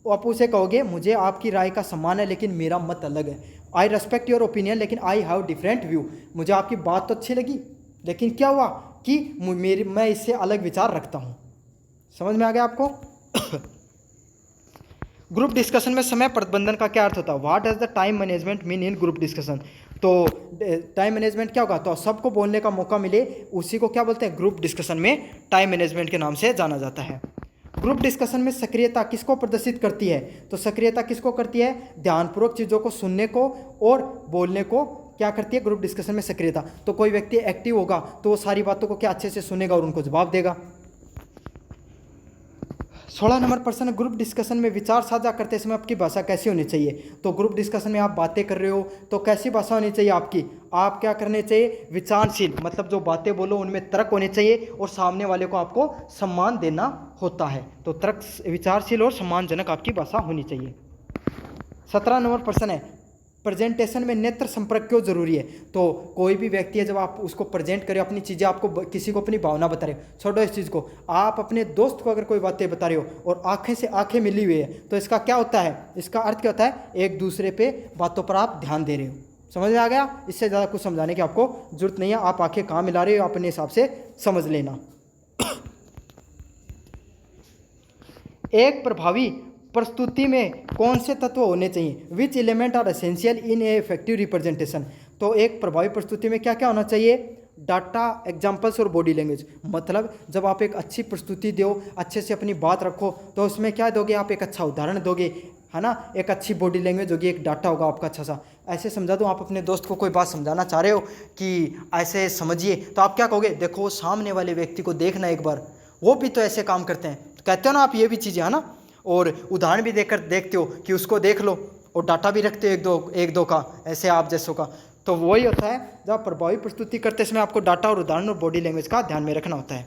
आप उसे कहोगे मुझे आपकी राय का सम्मान है लेकिन मेरा मत अलग है। आई रेस्पेक्ट योर ओपिनियन लेकिन आई हैव डिफरेंट व्यू। मुझे आपकी बात तो अच्छी लगी लेकिन क्या हुआ कि मैं इससे अलग विचार रखता हूँ। समझ में आ गया आपको। ग्रुप डिस्कशन में समय प्रबंधन का क्या अर्थ होता है? What does the time management mean in group discussion? तो टाइम मैनेजमेंट क्या होगा? तो सबको बोलने का मौका मिले, उसी को क्या बोलते हैं? ग्रुप डिस्कशन में टाइम मैनेजमेंट के नाम से जाना जाता है। ग्रुप डिस्कशन में सक्रियता किसको प्रदर्शित करती है? तो सक्रियता किसको करती है? ध्यानपूर्वक चीज़ों को सुनने को और बोलने को क्या करती है ग्रुप डिस्कशन में सक्रियता। तो कोई व्यक्ति एक्टिव होगा तो वो सारी बातों को क्या अच्छे से सुनेगा और उनको जवाब देगा। 16 नंबर प्रश्न, ग्रुप डिस्कशन में विचार साझा करते समय आपकी भाषा कैसी होनी चाहिए? तो ग्रुप डिस्कशन में आप बातें कर रहे हो तो कैसी भाषा होनी चाहिए आपकी? आप क्या करने चाहिए? विचारशील, मतलब जो बातें बोलो उनमें तर्क होने चाहिए और सामने वाले को आपको सम्मान देना होता है। तो तर्क, विचारशील और सम्मानजनक आपकी भाषा होनी चाहिए। 17 नंबर प्रश्न है, प्रेजेंटेशन में नेत्र संपर्क क्यों जरूरी है? तो कोई भी व्यक्ति है, जब आप उसको प्रेजेंट करें अपनी चीज़ें, आपको किसी को अपनी भावना बता रहे हो, छोड़ो इस चीज़ को, आप अपने दोस्त को अगर कोई बातें बता रहे हो और आंखें से आंखें मिली हुई है, तो इसका क्या होता है? इसका अर्थ क्या होता है? एक दूसरे पे बातों पर आप ध्यान दे रहे हो। समझ में आ गया? इससे ज़्यादा कुछ समझाने की आपको जरूरत नहीं है। आप आंखें कहाँ मिला रहे हो अपने हिसाब से समझ लेना। एक प्रभावी प्रस्तुति में कौन से तत्व होने चाहिए? Which element are essential in a effective representation? तो एक प्रभावी प्रस्तुति में क्या क्या होना चाहिए? डाटा, एग्जाम्पल्स और बॉडी लैंग्वेज। मतलब जब आप एक अच्छी प्रस्तुति दो, अच्छे से अपनी बात रखो, तो उसमें क्या दोगे? आप एक अच्छा उदाहरण दोगे, है ना, एक अच्छी बॉडी लैंग्वेज होगी, एक डाटा होगा आपका अच्छा सा। ऐसे समझा दो, आप अपने दोस्त को कोई बात समझाना चाह रहे हो कि ऐसे समझिए, तो आप क्या कहोगे? देखो सामने वाले व्यक्ति को देखना एक बार, वो भी तो ऐसे काम करते हैं, तो कहते हो ना आप ये भी चीज़ें, है ना, और उदाहरण भी देकर देखते हो कि उसको देख लो, और डाटा भी रखते हो एक दो का, ऐसे आप जैसों का। तो वही होता है, जब प्रभावी प्रस्तुति करते समय आपको डाटा और उदाहरण और बॉडी लैंग्वेज का ध्यान में रखना होता है।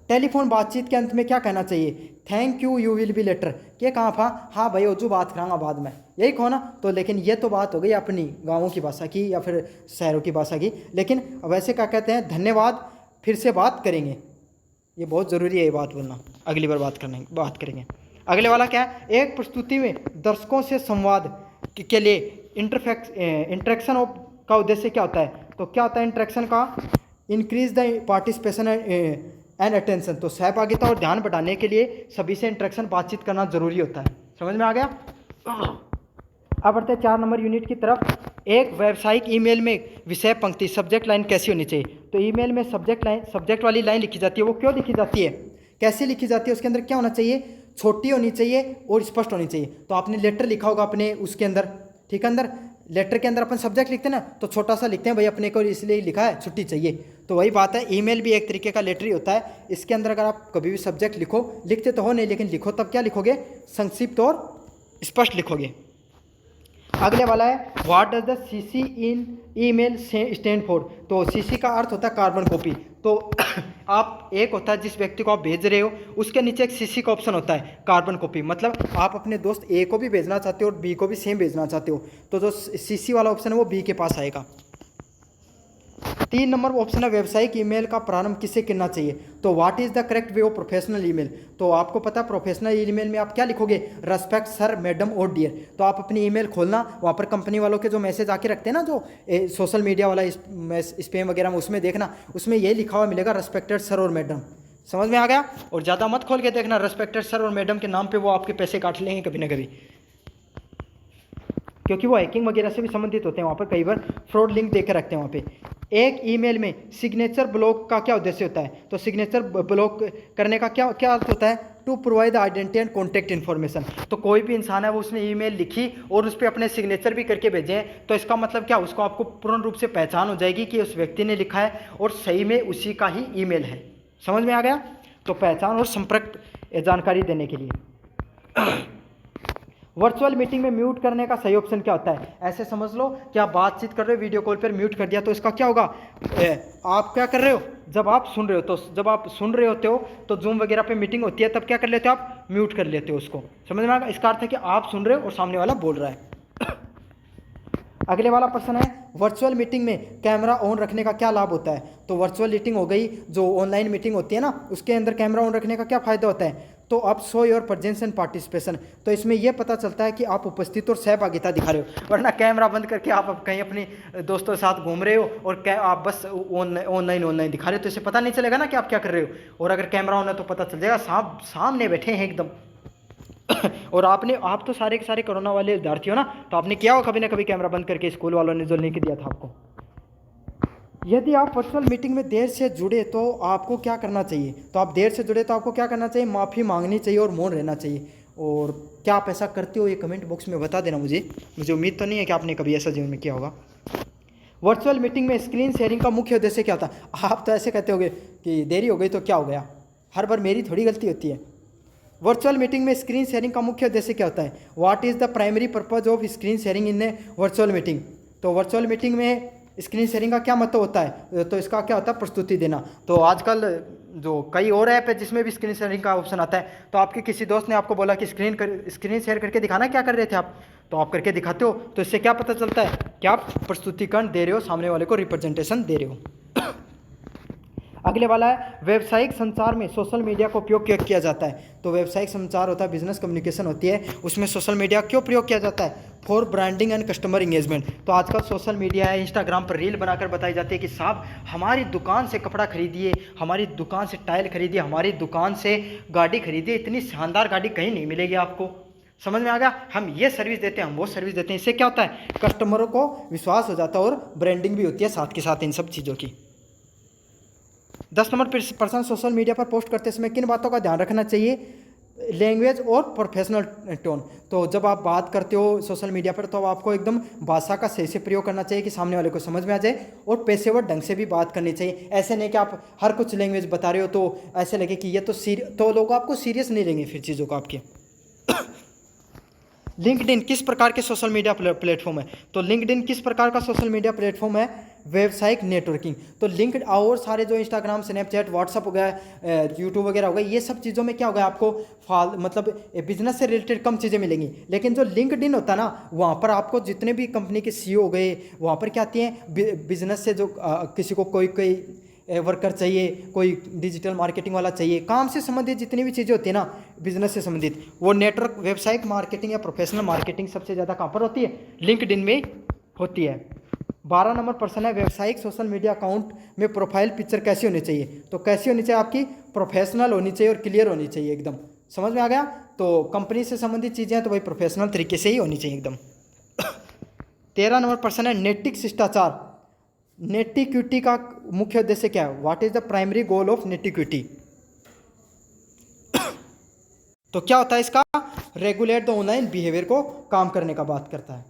टेलीफोन बातचीत के अंत में क्या कहना चाहिए? Thank you, you will be later. क्या कहाँ था? हाँ भाई, जो बात करांगा बाद में, यही कहो ना। तो लेकिन ये तो बात हो गई अपनी गाँवों की भाषा की या फिर शहरों की भाषा की। लेकिन वैसे क्या कहते हैं? धन्यवाद, फिर से बात करेंगे। ये बहुत ज़रूरी है ये बात बोलना, अगली बार बात करेंगे। अगले वाला क्या है? एक प्रस्तुति में दर्शकों से संवाद के लिए इंटरेक्शन का उद्देश्य क्या होता है? तो क्या होता है इंटरेक्शन का? Increase the participation and attention. तो सहभागिता और ध्यान बढ़ाने के लिए सभी से इंटरेक्शन, बातचीत करना जरूरी होता है। समझ में आ गया? अब बढ़ते हैं 4 नंबर यूनिट की तरफ। एक व्यावसायिक ईमेल में विषय पंक्ति, सब्जेक्ट लाइन कैसी होनी चाहिए? तो ईमेल में सब्जेक्ट वाली लाइन लिखी जाती है, वो क्यों लिखी जाती है, कैसे लिखी जाती है, उसके अंदर क्या होना चाहिए? छोटी होनी चाहिए और स्पष्ट होनी चाहिए। तो आपने लेटर लिखा होगा अपने उसके अंदर, ठीक है, अंदर लेटर के अंदर अपन सब्जेक्ट लिखते हैं ना, तो छोटा सा लिखते हैं भाई, अपने को इसलिए लिखा है छुट्टी चाहिए। तो वही बात है, ईमेल भी एक तरीके का लेटर ही होता है। इसके अंदर अगर आप कभी भी सब्जेक्ट लिखो, लिखते तो हो नहीं, लेकिन लिखो तब क्या लिखोगे? संक्षिप्त और स्पष्ट लिखोगे। अगले वाला है, what does the CC in email stand for? तो सीसी का अर्थ होता है कार्बन कॉपी। तो आप, एक होता है जिस व्यक्ति को आप भेज रहे हो, उसके नीचे एक सीसी का ऑप्शन होता है, कार्बन कॉपी। मतलब आप अपने दोस्त ए को भी भेजना चाहते हो और बी को भी सेम भेजना चाहते हो, तो जो सीसी वाला ऑप्शन है वो बी के पास आएगा। 3 नंबर ऑप्शन है, व्यावसायिक ईमेल का प्रारंभ किससे करना चाहिए? तो what is the correct way of professional email? तो आपको पता है प्रोफेशनल ईमेल में आप क्या लिखोगे? रेस्पेक्ट सर, मैडम और डियर। तो आप अपनी ईमेल खोलना, वहाँ पर कंपनी वालों के जो मैसेज आके रखते हैं ना, जो सोशल मीडिया वाला स्पैम वगैरह में, उसमें देखना, उसमें ये लिखा हुआ मिलेगा, रेस्पेक्टेड सर और मैडम। समझ में आ गया? और ज़्यादा मत खोल के देखना, रेस्पेक्टेड सर और मैडम के नाम पर वो आपके पैसे काट लेंगे कभी ना कभी, क्योंकि वो हैकिंग वगैरह से भी संबंधित होते हैं। वहाँ पर कई बार फ्रॉड लिंक देकर रखते हैं वहाँ पे। एक ईमेल में सिग्नेचर ब्लॉक का क्या उद्देश्य होता है? तो सिग्नेचर ब्लॉक करने का क्या क्या अर्थ होता है? To provide the identity and contact information. तो कोई भी इंसान है, वो उसने ईमेल लिखी और उस पर अपने सिग्नेचर भी करके भेजे, तो इसका मतलब क्या? उसको आपको पूर्ण रूप से पहचान हो जाएगी कि उस व्यक्ति ने लिखा है और सही में उसी का ही ईमेल है। समझ में आ गया? तो पहचान और संपर्क जानकारी देने के लिए। वर्चुअल मीटिंग में म्यूट करने का सही ऑप्शन क्या होता है? ऐसे समझ लो कि आप बातचीत कर रहे हो, वीडियो कॉल पर म्यूट कर दिया, तो इसका क्या होगा? आप क्या कर रहे हो? जब आप सुन रहे हो, तो जब आप सुन रहे होते हो तो जूम वगैरह पे मीटिंग होती है, तब क्या कर लेते हो? आप म्यूट कर लेते हो उसको। समझ में आएगा? इसका अर्थ है कि आप सुन रहे हो और सामने वाला बोल रहा है। अगले वाला प्रश्न है, वर्चुअल मीटिंग में कैमरा ऑन रखने का क्या लाभ होता है? तो वर्चुअल मीटिंग हो गई, जो ऑनलाइन मीटिंग होती है ना, उसके अंदर कैमरा ऑन रखने का क्या फ़ायदा होता है? तो आप show your presence and participation. तो इसमें यह पता चलता है कि आप उपस्थित और सहभागिता दिखा रहे हो, वरना कैमरा बंद करके आप कहीं अपने दोस्तों के साथ घूम रहे हो और आप बस ऑनलाइन दिखा रहे हो, तो इसे पता नहीं चलेगा ना कि आप क्या कर रहे हो। और अगर कैमरा ऑन है तो पता चल जाएगा, सामने बैठे हैं एकदम। और आप तो सारे के सारे कोरोना वाले विद्यार्थी हो ना, तो आपने किया हो कभी ना कभी कैमरा बंद करके, स्कूल वालों ने जो लिंक दिया था आपको। यदि आप वर्चुअल मीटिंग में देर से जुड़े तो आपको क्या करना चाहिए? तो आप देर से जुड़े तो आपको क्या करना चाहिए? माफ़ी मांगनी चाहिए और मौन रहना चाहिए। और क्या आप ऐसा करते हो, ये कमेंट बॉक्स में बता देना मुझे उम्मीद तो नहीं है कि आपने कभी ऐसा जीवन में किया होगा। वर्चुअल मीटिंग में स्क्रीन शेयरिंग का मुख्य उद्देश्य क्या होता है? आप तो ऐसे कहते होगे कि देरी हो गई तो क्या हो गया, हर बार मेरी थोड़ी गलती होती है। वर्चुअल मीटिंग में स्क्रीन शेयरिंग का मुख्य उद्देश्य क्या होता है? What is the primary purpose of screen sharing in A virtual meeting? तो वर्चुअल मीटिंग में स्क्रीन शेयरिंग का क्या मतलब होता है? तो इसका क्या होता है? प्रस्तुति देना। तो आजकल जो कई और ऐप है जिसमें भी स्क्रीन शेयरिंग का ऑप्शन आता है, तो आपके किसी दोस्त ने आपको बोला कि स्क्रीन शेयर करके दिखाना, क्या कर रहे थे आप? तो आप करके दिखाते हो, तो इससे क्या पता चलता है कि आप प्रस्तुतिकरण दे रहे हो, सामने वाले को रिप्रेजेंटेशन दे रहे हो। अगले वाला है, व्यावसायिक संचार में सोशल मीडिया का उपयोग क्यों किया जाता है? तो व्यावसायिक संचार होता है, बिजनेस कम्युनिकेशन होती है, उसमें सोशल मीडिया क्यों प्रयोग किया जाता है? For branding and customer engagement. तो आजकल सोशल मीडिया है, इंस्टाग्राम पर रील बनाकर बताई जाती है कि साहब हमारी दुकान से कपड़ा खरीदिए, हमारी दुकान से टाइल खरीदिए, हमारी दुकान से गाड़ी खरीदिए, इतनी शानदार गाड़ी कहीं नहीं मिलेगी आपको। समझ में आ गया? हम ये सर्विस देते हैं, हम वो सर्विस देते हैं। इससे क्या होता है? कस्टमरों को विश्वास हो जाता है और ब्रांडिंग भी होती है साथ के साथ इन सब चीज़ों की। 10 नंबर पर्सन सोशल मीडिया पर पोस्ट करते समय किन बातों का ध्यान रखना चाहिए? लैंग्वेज और प्रोफेशनल टोन। तो जब आप बात करते हो सोशल मीडिया पर, तो आपको एकदम भाषा का सही से प्रयोग करना चाहिए कि सामने वाले को समझ में आ जाए, और पेशेवर ढंग से भी बात करनी चाहिए। ऐसे नहीं कि आप हर कुछ लैंग्वेज बता रहे हो तो ऐसे लगे कि ये तो लोग आपको सीरियस नहीं लेंगे फिर चीज़ों को आपके। लिंक्डइन किस प्रकार के सोशल मीडिया प्लेटफॉर्म है? तो लिंक्डइन किस प्रकार का सोशल मीडिया प्लेटफॉर्म है? व्यावसायिक नेटवर्किंग। तो लिंक्ड और सारे जो इंस्टाग्राम, स्नैपचैट, व्हाट्सअप हो गया, यूट्यूब वगैरह हो गया, ये सब चीज़ों में क्या होगा, आपको मतलब बिजनेस से रिलेटेड कम चीज़ें मिलेंगी। लेकिन जो लिंक्डइन होता है ना, वहाँ पर आपको जितने भी कंपनी के सीईओ हो गए, वहाँ पर क्या आती हैं, बिजनेस से जो किसी को कोई वर्कर चाहिए, कोई डिजिटल मार्केटिंग वाला चाहिए, काम से संबंधित जितनी भी चीज़ें होती है ना, बिजनेस से संबंधित, वो नेटवर्क, वेबसाइट मार्केटिंग या प्रोफेशनल मार्केटिंग सबसे ज़्यादा कहाँ पर होती है? लिंक्डइन में होती है। 12 नंबर प्रश्न है, व्यावसायिक सोशल मीडिया अकाउंट में प्रोफाइल पिक्चर कैसी होनी चाहिए? तो कैसी होनी चाहिए? आपकी प्रोफेशनल होनी चाहिए और क्लियर होनी चाहिए एकदम। समझ में आ गया? तो कंपनी से संबंधित चीज़ें हैं तो भाई प्रोफेशनल तरीके से ही होनी चाहिए एकदम। 13 नंबर प्रश्न है, नैतिक शिष्टाचार, नेटिक्विटी का मुख्य उद्देश्य क्या है? What is the primary goal of netiquette? तो क्या होता है इसका? रेगुलेट द ऑनलाइन बिहेवियर को काम करने का बात करता है।